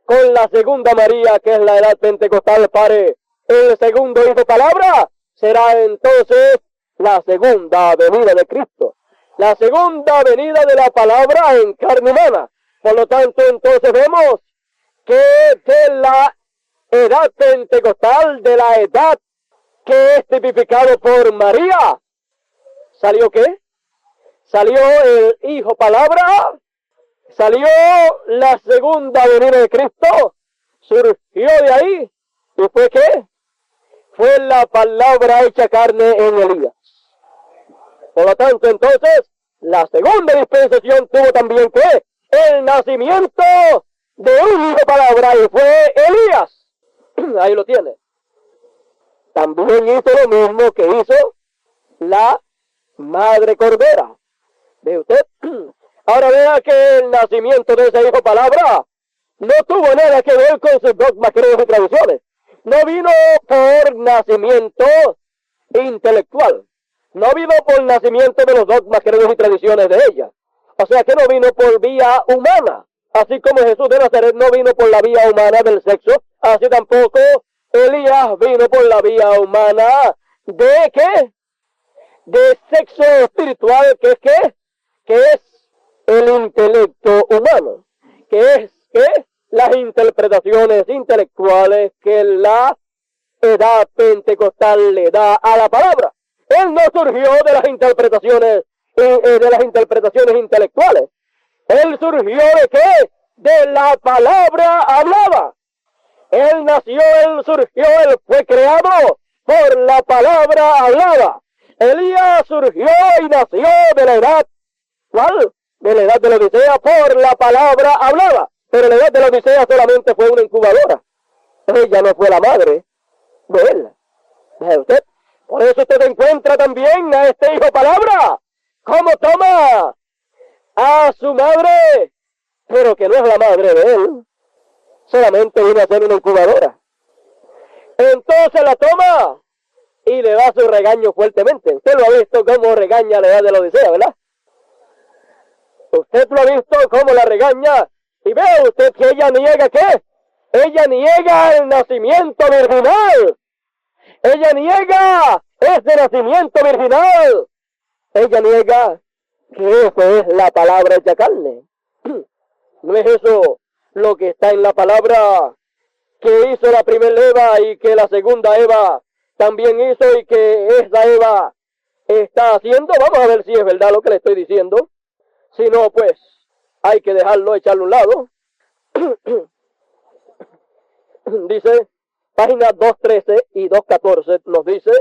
con la segunda María, que es la edad pentecostal, pare el segundo hijo palabra, será entonces la segunda venida de Cristo, la segunda venida de la palabra en carne humana. Por lo tanto, entonces vemos que de la edad pentecostal, de la edad que es tipificado por María, ¿salió qué? Salió el hijo palabra, salió la segunda venida de Cristo, surgió de ahí, ¿y fue qué? Fue la palabra hecha carne en Elías. Por lo tanto, entonces, la segunda dispensación tuvo también ¿qué? El nacimiento de un hijo palabra, y fue Elías. Ahí lo tiene. También hizo lo mismo que hizo la madre cordera. ¿Ve usted? Ahora vea que el nacimiento de ese hijo palabra no tuvo nada que ver con sus dogmas, credos y tradiciones. No vino por nacimiento intelectual. No vino por nacimiento de los dogmas, credos y tradiciones de ella. O sea que no vino por vía humana. Así como Jesús de Nazaret no vino por la vía humana del sexo, así tampoco Elías vino por la vía humana de ¿qué? De sexo espiritual, que es ¿qué? Que es el intelecto humano, que es ¿qué? Las interpretaciones intelectuales que la edad pentecostal le da a la palabra. Él no surgió de las interpretaciones intelectuales. Él surgió de ¿qué? De la palabra hablada. Él nació, él surgió, él fue creado por la palabra hablada. Elías surgió y nació de la edad, ¿cuál? De la edad de la Odisea por la palabra hablada. Pero la edad de la Odisea solamente fue una incubadora. Ella no fue la madre de él. ¿Ve usted? Por eso usted encuentra también a este hijo palabra, como toma a su madre, pero que no es la madre de él. Solamente viene a ser una incubadora. Entonces la toma y le da su regaño fuertemente. Usted lo ha visto cómo regaña la edad de la Odisea, ¿verdad? Usted lo ha visto cómo la regaña. Y ve usted que ella niega ¿qué? Ella niega el nacimiento virginal. Ella niega ese nacimiento virginal. Ella niega que eso es la palabra hecha carne. ¿No es eso lo que está en la palabra que hizo la primera Eva y que la segunda Eva también hizo y que esa Eva está haciendo? Vamos a ver si es verdad lo que le estoy diciendo. Si no, pues hay que dejarlo, echarlo a un lado. Dice, páginas 2.13 y 2.14 nos dice: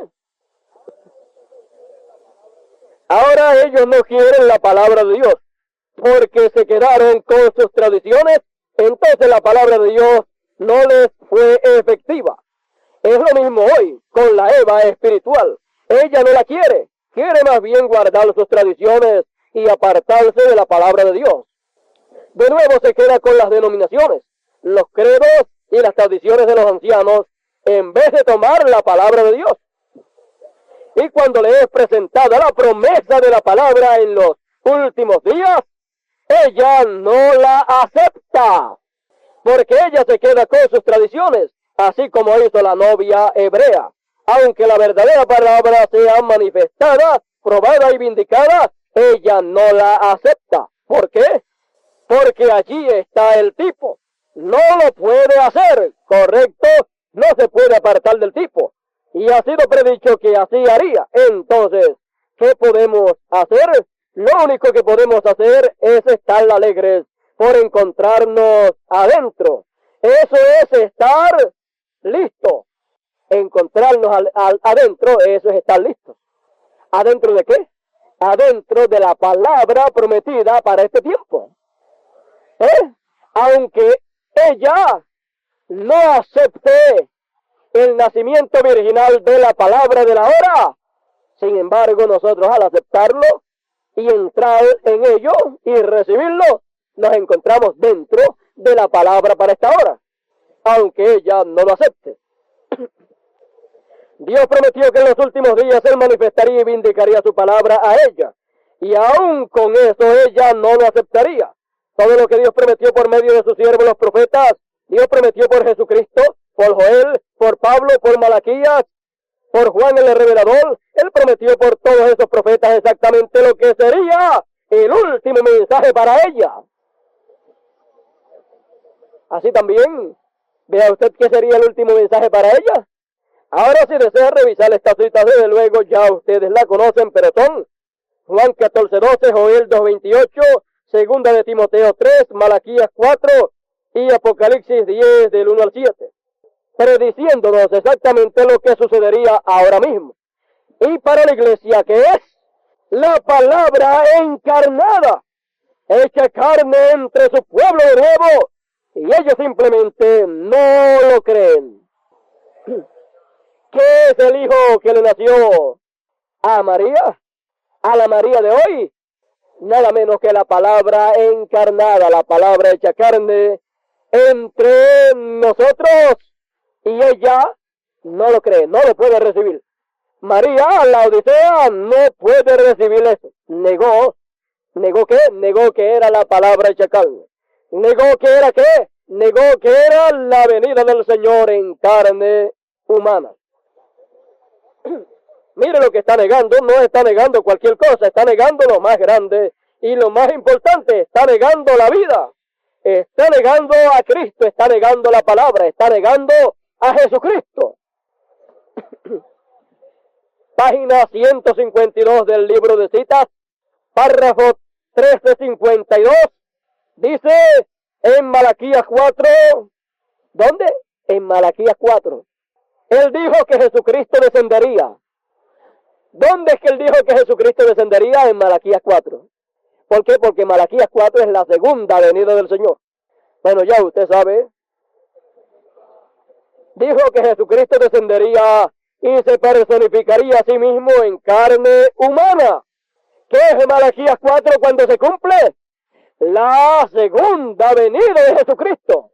ahora ellos no quieren la palabra de Dios, porque se quedaron con sus tradiciones, entonces la palabra de Dios no les fue efectiva. Es lo mismo hoy con la Eva espiritual. Ella no la quiere, quiere más bien guardar sus tradiciones y apartarse de la palabra de Dios. De nuevo se queda con las denominaciones, los credos y las tradiciones de los ancianos, en vez de tomar la palabra de Dios. Y cuando le es presentada la promesa de la palabra en los últimos días, ella no la acepta, porque ella se queda con sus tradiciones, así como hizo la novia hebrea. Aunque la verdadera palabra sea manifestada, probada y vindicada, ella no la acepta. ¿Por qué? Porque allí está el tipo. No lo puede hacer, correcto, no se puede apartar del tipo. Y ha sido predicho que así haría. Entonces, ¿qué podemos hacer? Lo único que podemos hacer es estar alegres por encontrarnos adentro. Eso es estar listo. Encontrarnos adentro, eso es estar listo. ¿Adentro de qué? Adentro de la palabra prometida para este tiempo. Aunque ella no acepte el nacimiento virginal de la palabra de la hora, sin embargo nosotros al aceptarlo y entrar en ello y recibirlo, nos encontramos dentro de la palabra para esta hora, aunque ella no lo acepte. Dios prometió que en los últimos días Él manifestaría y vindicaría su palabra a ella, y aún con eso ella no lo aceptaría. Todo lo que Dios prometió por medio de sus siervos los profetas, Dios prometió por Jesucristo, por Joel, por Pablo, por Malaquías, por Juan el Revelador. Él prometió por todos esos profetas exactamente lo que sería el último mensaje para ella. Así también, vea usted qué sería el último mensaje para ella. Ahora, si desea revisar esta cita, desde luego ya ustedes la conocen, pero son Juan 14:12, Joel 2:28, Segunda de Timoteo 3, Malaquías 4 y Apocalipsis 10 del 1 al 7, prediciéndonos exactamente lo que sucedería ahora mismo. Y para la iglesia, que es la palabra encarnada, hecha carne entre su pueblo de nuevo, y ellos simplemente no lo creen. ¿Qué es el hijo que le nació a María? A la María de hoy, nada menos que la palabra encarnada, la palabra hecha carne entre nosotros, y ella no lo cree, no lo puede recibir. María, la Odisea, no puede recibir eso. ¿Negó qué? Negó que era la palabra hecha carne. ¿Negó que era qué? Negó que era la venida del Señor en carne humana. Mire lo que está negando, no está negando cualquier cosa, está negando lo más grande y lo más importante, está negando la vida, está negando a Cristo, está negando la palabra, está negando a Jesucristo. Página 152 del libro de citas, párrafo 1352, dice en Malaquías 4, ¿dónde? En Malaquías 4. Él dijo que Jesucristo descendería. ¿Dónde es que él dijo que Jesucristo descendería? En Malaquías 4. ¿Por qué? Porque Malaquías 4 es la segunda venida del Señor. Bueno, ya usted sabe, dijo que Jesucristo descendería y se personificaría a sí mismo en carne humana. ¿Qué es Malaquías 4 cuando se cumple? La segunda venida de Jesucristo.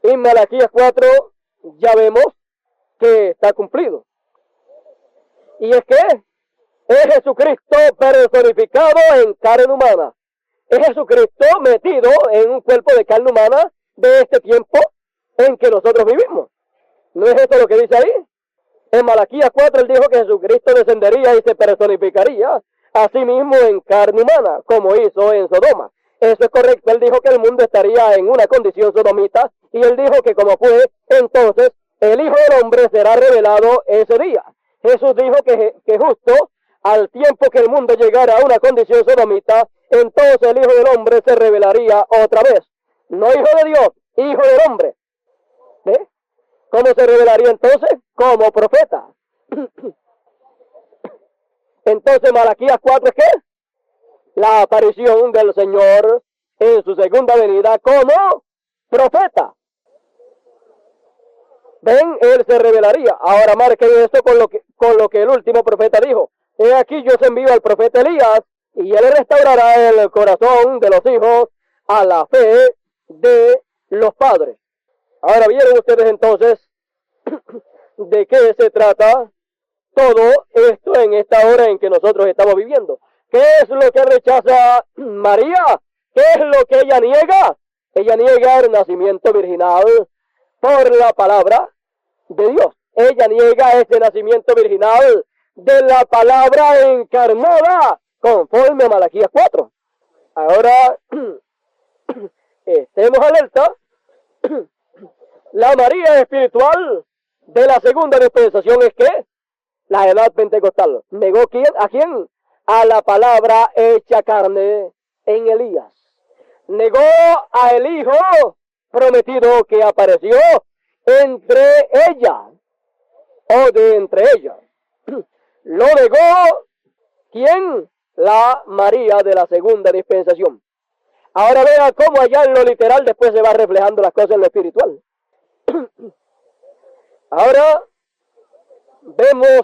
En Malaquías 4 ya vemos que está cumplido. Y es que es Jesucristo personificado en carne humana. Es Jesucristo metido en un cuerpo de carne humana de este tiempo en que nosotros vivimos. ¿No es eso lo que dice ahí? En Malaquías 4 él dijo que Jesucristo descendería y se personificaría a sí mismo en carne humana, como hizo en Sodoma. Eso es correcto. Él dijo que el mundo estaría en una condición sodomita, y él dijo que como fue, entonces el Hijo del Hombre será revelado ese día. Jesús dijo que justo al tiempo que el mundo llegara a una condición sodomita, entonces el Hijo del Hombre se revelaría otra vez. No Hijo de Dios, Hijo del Hombre. ¿Ve? ¿Cómo se revelaría entonces? Como profeta. Entonces Malaquías 4 es ¿qué? La aparición del Señor en su segunda venida como profeta. Ven, él se revelaría. Ahora marquen esto con lo que el último profeta dijo. He aquí yo os envío al profeta Elías, y él restaurará el corazón de los hijos a la fe de los padres. Ahora vieron ustedes entonces de qué se trata todo esto en esta hora en que nosotros estamos viviendo. ¿Qué es lo que rechaza María? ¿Qué es lo que ella niega? Ella niega el nacimiento virginal por la palabra de Dios. Ella niega ese nacimiento virginal de la palabra encarnada, conforme a Malaquías 4. Ahora, estemos alerta. La María espiritual de la segunda dispensación es que la edad pentecostal. ¿Negó quién? ¿A quién? A la palabra hecha carne en Elías. Negó a el Hijo prometido que apareció entre ellas, o de entre ellas. Lo negó ¿quién? La María de la segunda dispensación. Ahora vea cómo allá en lo literal después se va reflejando las cosas en lo espiritual. Ahora vemos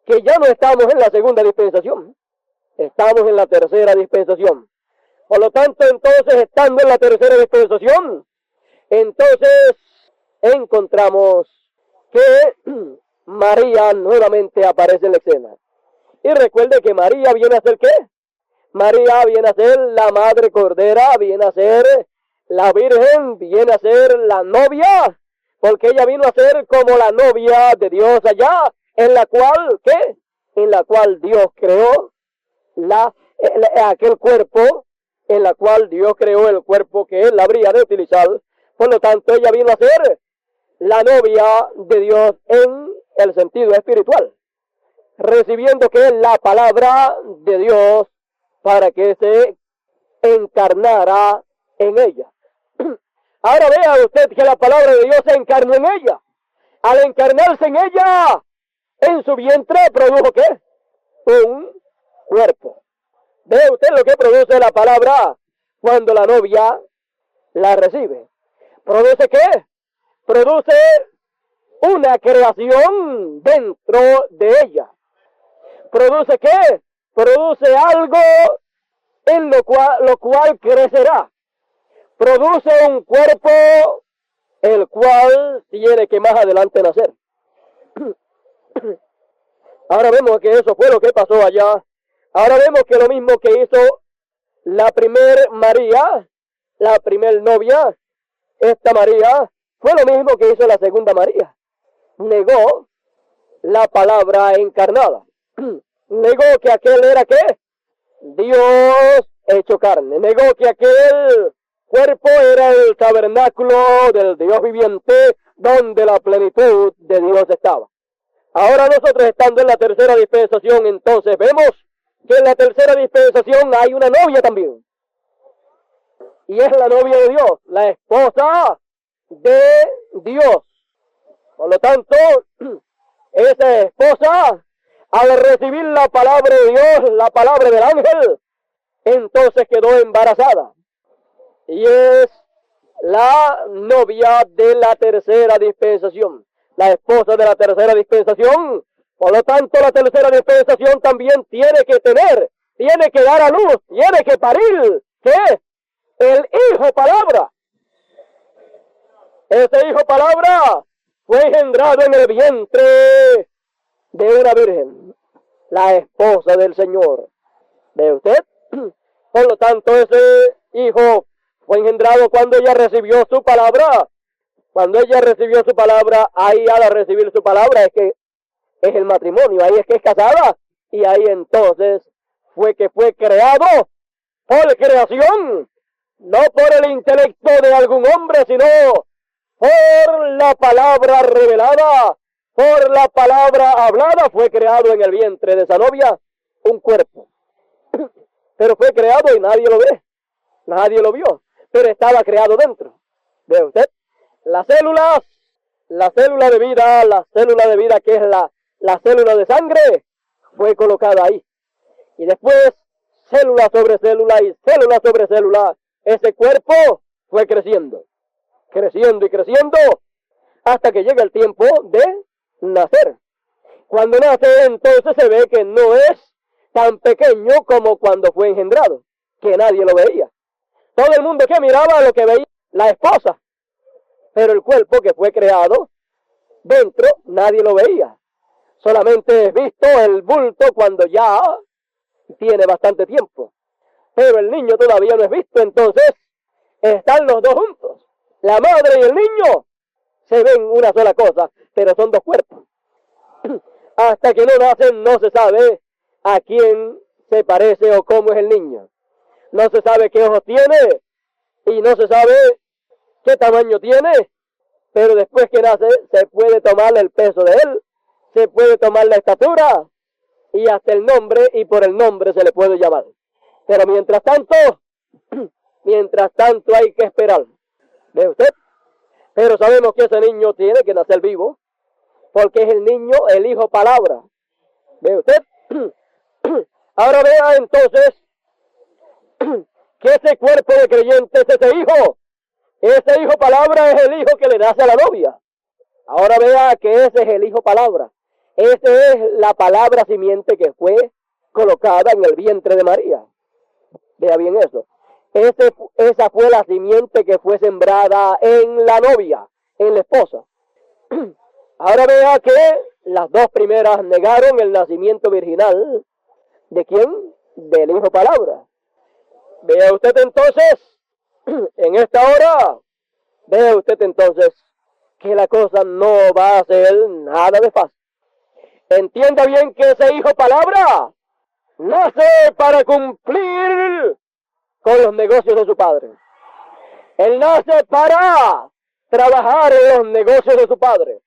que ya no estamos en la segunda dispensación, estamos en la tercera dispensación. Por lo tanto, entonces, estando en la tercera dispensación, entonces encontramos que María nuevamente aparece en la escena. Y recuerde que María viene a ser ¿qué? María viene a ser la madre cordera, viene a ser la virgen, viene a ser la novia, porque ella vino a ser como la novia de Dios allá, en la cual, ¿qué? En la cual Dios creó aquel cuerpo, en la cual Dios creó el cuerpo que él habría de utilizar. Por lo tanto, ella vino a ser la novia de Dios en el sentido espiritual, recibiendo que es la palabra de Dios para que se encarnara en ella. Ahora vea usted que la palabra de Dios se encarnó en ella. Al encarnarse en ella, en su vientre produjo ¿qué? Un cuerpo. Ve usted lo que produce la palabra cuando la novia la recibe. ¿Produce qué? Produce una creación dentro de ella. ¿Produce qué? Produce algo en lo cual crecerá. Produce un cuerpo el cual tiene que más adelante nacer. Ahora vemos que eso fue lo que pasó allá. Ahora vemos que lo mismo que hizo la primer María, la primer novia, esta María, fue lo mismo que hizo la segunda María. Negó la palabra encarnada. Negó que aquel era ¿qué? Dios hecho carne. Negó que aquel cuerpo era el tabernáculo del Dios viviente, donde la plenitud de Dios estaba. Ahora nosotros, estando en la tercera dispensación, entonces vemos que en la tercera dispensación hay una novia también. Y es la novia de Dios, la esposa de Dios. Por lo tanto, esa esposa, al recibir la palabra de Dios, la palabra del ángel, entonces quedó embarazada. Y es la novia de la tercera dispensación, la esposa de la tercera dispensación. Por lo tanto, la tercera dispensación también tiene que dar a luz, tiene que parir, ¿qué? El Hijo Palabra. Ese Hijo Palabra fue engendrado en el vientre de una virgen, la esposa del Señor. ¿Ve usted? Por lo tanto, ese Hijo fue engendrado cuando ella recibió su palabra. Cuando ella recibió su palabra, ahí al recibir su palabra es que es el matrimonio, ahí es que es casada. Y ahí entonces fue que fue creado por creación, no por el intelecto de algún hombre, sino por la palabra revelada, por la palabra hablada. Fue creado en el vientre de esa novia un cuerpo. Pero fue creado y nadie lo ve, nadie lo vio, pero estaba creado dentro. ¿Ve usted? Las células, la célula de vida que es la célula de sangre, fue colocada ahí. Y después, célula sobre célula y célula sobre célula, ese cuerpo fue creciendo y creciendo, hasta que llega el tiempo de nacer. Cuando nace, entonces se ve que no es tan pequeño como cuando fue engendrado, que nadie lo veía. Todo el mundo que miraba lo que veía la esposa, pero el cuerpo que fue creado dentro nadie lo veía. Solamente es visto el bulto cuando ya tiene bastante tiempo, pero el niño todavía no es visto. Entonces están los dos juntos, la madre y el niño se ven una sola cosa, pero son dos cuerpos. Hasta que no nacen no se sabe a quién se parece o cómo es el niño. No se sabe qué ojos tiene y no se sabe qué tamaño tiene, pero después que nace se puede tomar el peso de él, se puede tomar la estatura y hasta el nombre, y por el nombre se le puede llamar. Pero mientras tanto hay que esperar. ¿Ve usted? Pero sabemos que ese niño tiene que nacer vivo, porque es el niño, el Hijo Palabra. ¿Ve usted? Ahora vea entonces que ese cuerpo de creyentes es ese Hijo Palabra es el Hijo que le nace a la novia. Ahora vea que ese es el Hijo Palabra. Esa es la palabra simiente que fue colocada en el vientre de María. Vea bien eso. Esa fue la simiente que fue sembrada en la novia, en la esposa. Ahora vea que las dos primeras negaron el nacimiento virginal. ¿De quién? Del Hijo Palabra. Vea usted entonces, en esta hora, vea usted entonces que la cosa no va a ser nada de fácil. Entienda bien que ese Hijo Palabra nace para cumplir con los negocios de su padre. Él nace para trabajar en los negocios de su padre.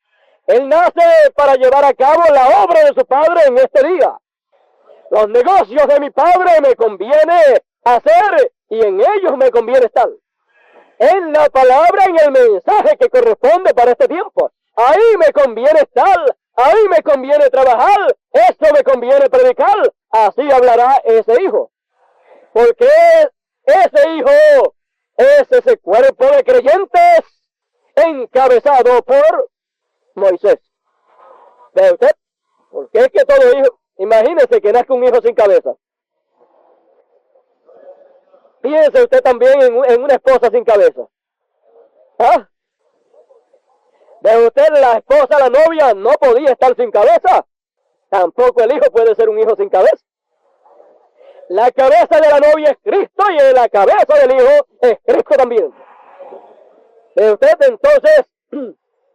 Él nace para llevar a cabo la obra de su padre en este día. Los negocios de mi padre me conviene hacer y en ellos me conviene estar. En la palabra, en el mensaje que corresponde para este tiempo. Ahí me conviene estar, ahí me conviene trabajar, esto me conviene predicar. Así hablará ese Hijo. Porque ese Hijo es ese cuerpo de creyentes encabezado por Moisés. ¿Ve usted? Porque es que todo hijo, imagínese que nazca un hijo sin cabeza. Piense usted también en una esposa sin cabeza. ¿Ah? ¿Ve usted? La esposa, la novia, no podía estar sin cabeza. Tampoco el hijo puede ser un hijo sin cabeza. La cabeza de la novia es Cristo y la cabeza del hijo es Cristo también. ¿Ve usted? Entonces,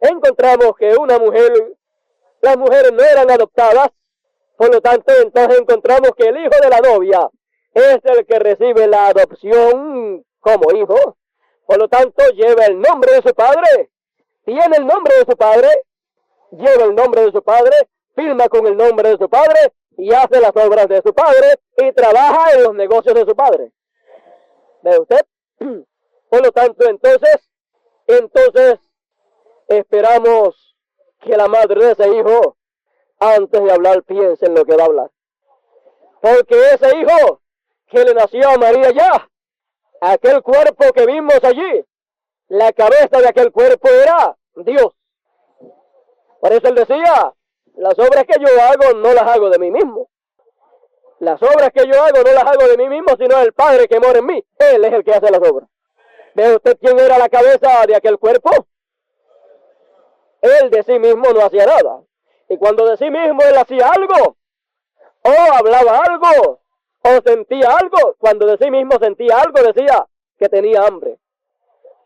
encontramos que las mujeres no eran adoptadas, por lo tanto, entonces encontramos que el hijo de la novia es el que recibe la adopción como hijo, por lo tanto, lleva el nombre de su padre, tiene el nombre de su padre, lleva el nombre de su padre, firma con el nombre de su padre y hace las obras de su padre y trabaja en los negocios de su padre. ¿Ve usted? Por lo tanto, entonces esperamos que la madre de ese hijo, antes de hablar, piense en lo que va a hablar. Porque ese hijo que le nació a María ya, aquel cuerpo que vimos allí, la cabeza de aquel cuerpo era Dios. Por eso él decía, las obras que yo hago no las hago de mí mismo. Las obras que yo hago no las hago de mí mismo, sino del Padre que mora en mí. Él es el que hace las obras. ¿Ve usted quién era la cabeza de aquel cuerpo? Él de sí mismo no hacía nada. Y cuando de sí mismo él hacía algo, o hablaba algo, o sentía algo, cuando de sí mismo sentía algo, decía que tenía hambre.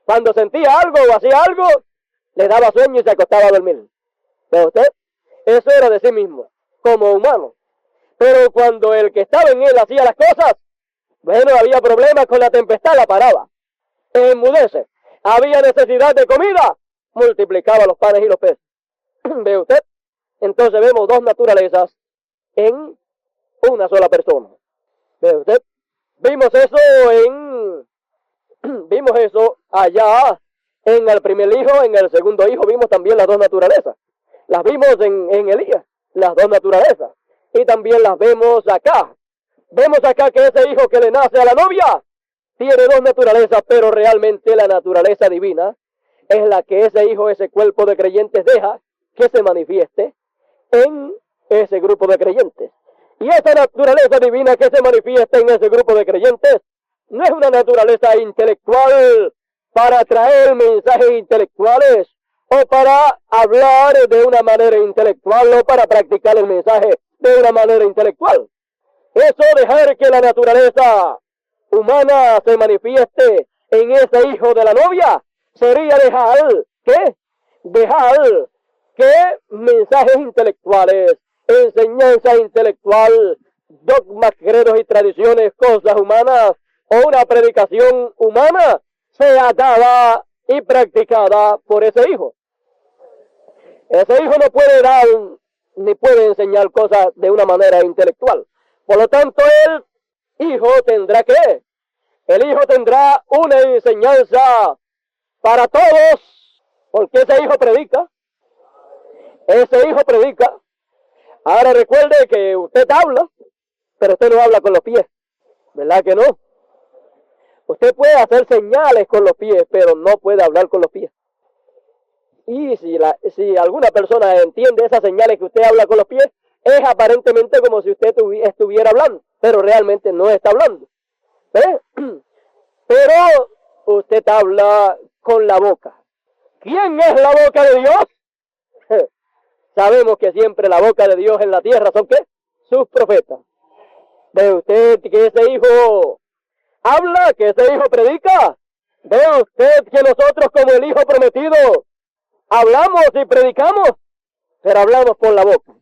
Cuando sentía algo o hacía algo, le daba sueño y se acostaba a dormir. ¿Ve usted? Eso era de sí mismo, como humano. Pero cuando el que estaba en él hacía las cosas, bueno, había problemas con la tempestad, la paraba. Enmudece. Había necesidad de comida, multiplicaba los panes y los peces. ¿Ve usted? Entonces vemos dos naturalezas en una sola persona. ¿Ve usted? Vimos eso allá en el primer hijo, en el segundo hijo vimos también las dos naturalezas. Las vimos en Elías, las dos naturalezas. Y también las vemos acá. Vemos acá que ese hijo que le nace a la novia tiene dos naturalezas, pero realmente la naturaleza divina es la que ese hijo, ese cuerpo de creyentes deja que se manifieste en ese grupo de creyentes. Y esa naturaleza divina que se manifiesta en ese grupo de creyentes no es una naturaleza intelectual para traer mensajes intelectuales o para hablar de una manera intelectual o para practicar el mensaje de una manera intelectual. Eso, dejar que la naturaleza humana se manifieste en ese hijo de la novia, sería dejar que mensajes intelectuales, enseñanza intelectual, dogmas, credos y tradiciones, cosas humanas, o una predicación humana, sea dada y practicada por ese hijo. Ese hijo no puede dar ni puede enseñar cosas de una manera intelectual. Por lo tanto, el hijo tendrá una enseñanza para todos, porque ese hijo predica. Ahora recuerde que usted habla, pero usted no habla con los pies, ¿verdad que no? Usted puede hacer señales con los pies, pero no puede hablar con los pies. Y si alguna persona entiende esas señales que usted habla con los pies, es aparentemente como si usted estuviera hablando, pero realmente no está hablando. ¿Ve? Pero usted habla con la boca. ¿Quién es la boca de Dios? Sabemos que siempre la boca de Dios en la tierra son ¿qué? Sus profetas. ¿Ve usted que ese hijo habla, que ese hijo predica? ¿Ve usted que nosotros como el hijo prometido hablamos y predicamos? Pero hablamos con la boca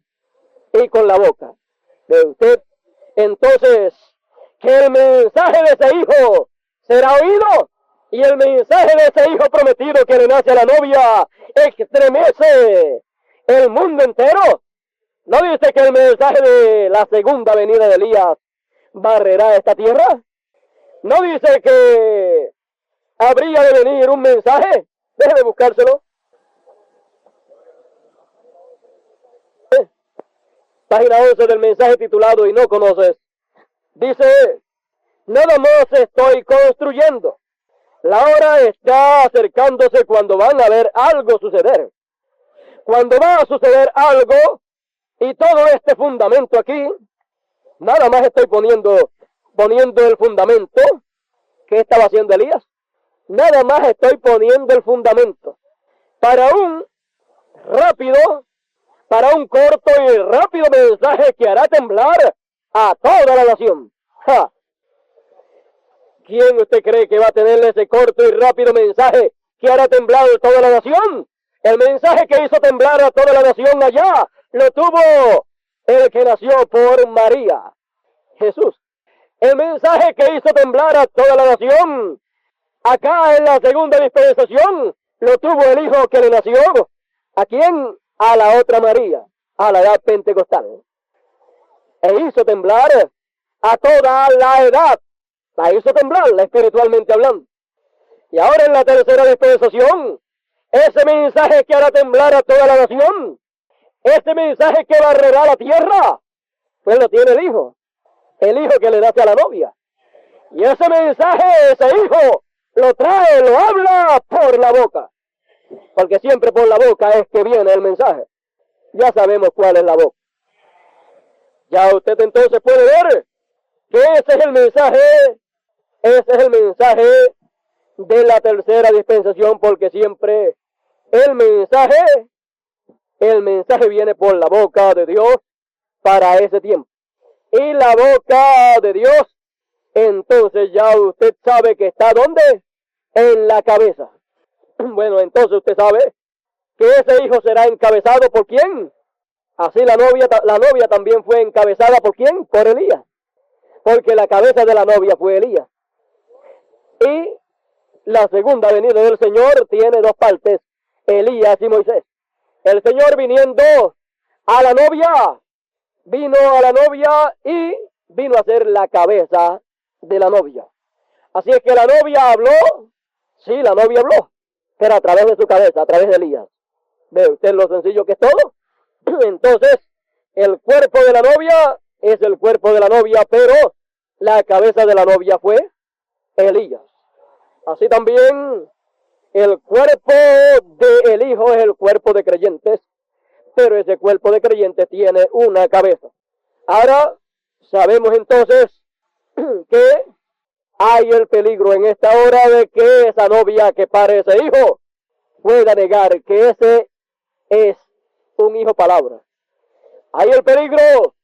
y con la boca. ¿Ve usted? Entonces, que el mensaje de ese hijo será oído y el mensaje de ese hijo prometido que le nace a la novia estremece el mundo entero. ¿No dice que el mensaje de la segunda venida de Elías barrerá esta tierra? ¿No dice que habría de venir un mensaje? Déjeme buscárselo. Página 11 del mensaje titulado "Y no conoces". Dice: nada más estoy construyendo. La hora está acercándose cuando van a ver algo suceder. Cuando va a suceder algo, y todo este fundamento aquí, nada más estoy poniendo el fundamento. ¿Qué estaba haciendo Elías? Nada más estoy poniendo el fundamento para un corto y rápido mensaje que hará temblar a toda la nación. ¡Ja! ¿Quién usted cree que va a tener ese corto y rápido mensaje que hará temblar a toda la nación? El mensaje que hizo temblar a toda la nación allá lo tuvo el que nació por María, Jesús. El mensaje que hizo temblar a toda la nación acá en la segunda dispensación lo tuvo el hijo que le nació. ¿A quién? A la otra María, a la edad pentecostal. E hizo temblar a toda la edad. La hizo temblar, espiritualmente hablando. Y ahora en la tercera dispensación, ese mensaje que hará temblar a toda la nación, ese mensaje que barrerá la tierra, pues lo tiene el hijo que le nace a la novia. Y ese mensaje, ese hijo, lo trae, lo habla por la boca. Porque siempre por la boca es que viene el mensaje. Ya sabemos cuál es la boca. Ya usted entonces puede ver que ese es el mensaje de la tercera dispensación, porque siempre el mensaje viene por la boca de Dios para ese tiempo. Y la boca de Dios, entonces ya usted sabe que está ¿dónde? En la cabeza. Bueno, entonces usted sabe que ese hijo será encabezado ¿por quién? Así la novia también fue encabezada ¿por quién? Por Elías. Porque la cabeza de la novia fue Elías. Y la segunda venida del Señor tiene dos partes, Elías y Moisés. El Señor viniendo a la novia, vino a la novia y vino a ser la cabeza de la novia. Así es que la novia habló, sí, la novia habló, pero a través de su cabeza, a través de Elías. ¿Ve usted lo sencillo que es todo? Entonces, el cuerpo de la novia es el cuerpo de la novia, pero la cabeza de la novia fue Elías. Así también el cuerpo del Hijo es el cuerpo de creyentes, pero ese cuerpo de creyentes tiene una cabeza. Ahora sabemos entonces que hay el peligro en esta hora de que esa novia que pare ese hijo pueda negar que ese es un hijo palabra. Hay el peligro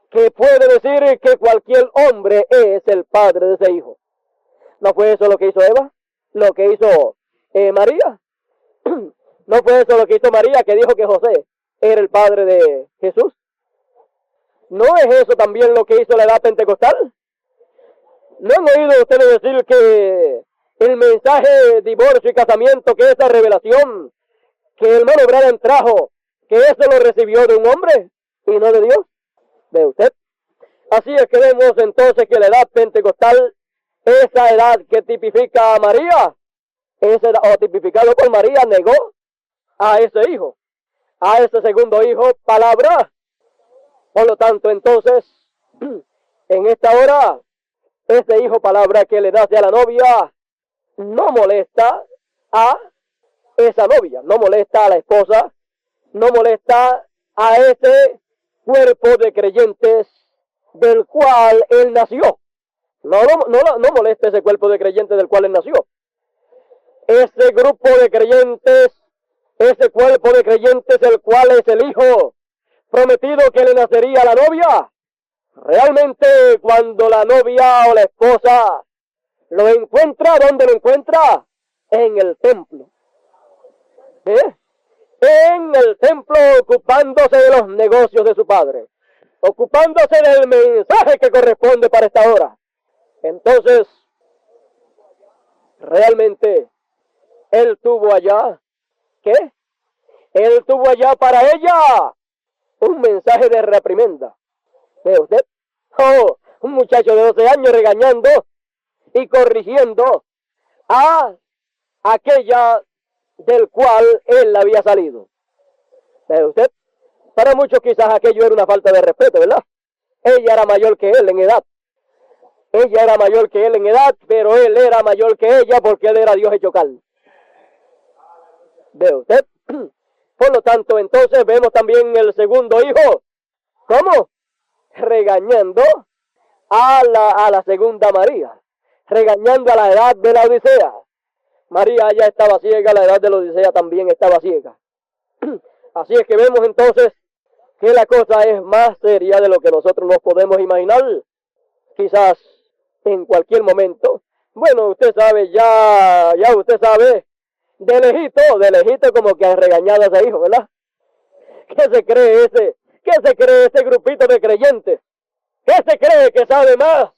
que puede decir que cualquier hombre es el padre de ese hijo. ¿No fue eso lo que hizo Eva? ¿Lo que hizo María? ¿No fue eso lo que hizo María, que dijo que José era el padre de Jesús? ¿No es eso también lo que hizo la edad pentecostal? ¿No han oído ustedes decir que el mensaje, divorcio y casamiento, que esa revelación que el hermano Branham trajo, que eso lo recibió de un hombre y no de Dios? ¿Ve usted? Así es que vemos entonces que la edad pentecostal, esa edad que tipifica a María, esa edad, o tipificado por María, negó a ese hijo, a ese segundo hijo, palabra. Por lo tanto, entonces, en esta hora, ese hijo palabra que le da a la novia, no molesta a esa novia, no molesta a la esposa, no molesta a ese cuerpo de creyentes del cual él nació. No molesta ese cuerpo de creyentes del cual él nació. Ese grupo de creyentes, ese cuerpo de creyentes, el cual es el hijo prometido que le nacería a la novia. Realmente cuando la novia o la esposa lo encuentra, ¿dónde lo encuentra? En el templo. ¿Eh? En el templo, ocupándose de los negocios de su padre, ocupándose del mensaje que corresponde para esta hora. Entonces, realmente, él tuvo allá, ¿qué? Él tuvo allá para ella un mensaje de reprimenda. ¿Ve usted? Oh, un muchacho de 12 años regañando y corrigiendo a aquella del cual él había salido. ¿Ve usted? Para muchos quizás aquello era una falta de respeto, ¿verdad? Ella era mayor que él en edad. Ella era mayor que él en edad, pero él era mayor que ella porque él era Dios hecho carne. ¿Ve usted? Por lo tanto, entonces vemos también el segundo hijo. ¿Cómo? Regañando a la segunda María. Regañando a la edad de la Odisea. María ya estaba ciega, la edad de la Odisea también estaba ciega. Así es que vemos entonces que la cosa es más seria de lo que nosotros nos podemos imaginar. Quizás en cualquier momento. Bueno, usted sabe, ya usted sabe, de lejito como que ha regañado a ese hijo, ¿verdad? ¿Qué se cree ese grupito de creyentes? ¿Qué se cree que sabe más?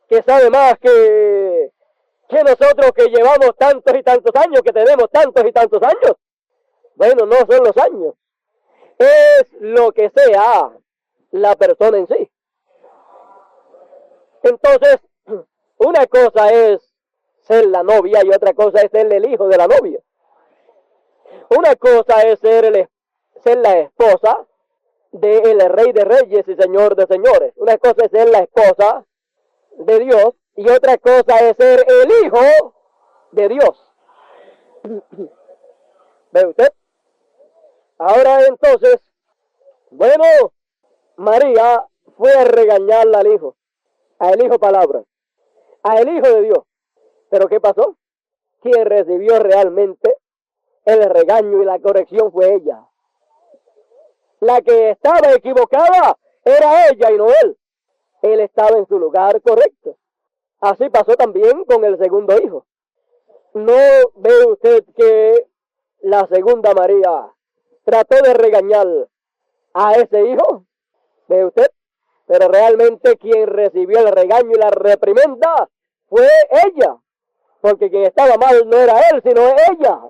Que sabe más que nosotros que llevamos tantos y tantos años, que tenemos tantos y tantos años. Bueno, no son los años, es lo que sea la persona en sí. Entonces, una cosa es ser la novia y otra cosa es ser el hijo de la novia. Una cosa es ser la esposa del Rey de Reyes y Señor de Señores. Una cosa es ser la esposa de Dios y otra cosa es ser el Hijo de Dios. ¿Ve usted? Ahora entonces, bueno, María fue a regañarle al Hijo palabra, al Hijo de Dios. ¿Pero qué pasó? Quien recibió realmente el regaño y la corrección fue ella. La que estaba equivocada era ella y no él. Él estaba en su lugar correcto. Así pasó también con el segundo hijo. ¿No ve usted que la segunda María trató de regañar a ese hijo? ¿Ve usted? Pero realmente quien recibió el regaño y la reprimenda fue ella. Porque quien estaba mal no era él, sino ella.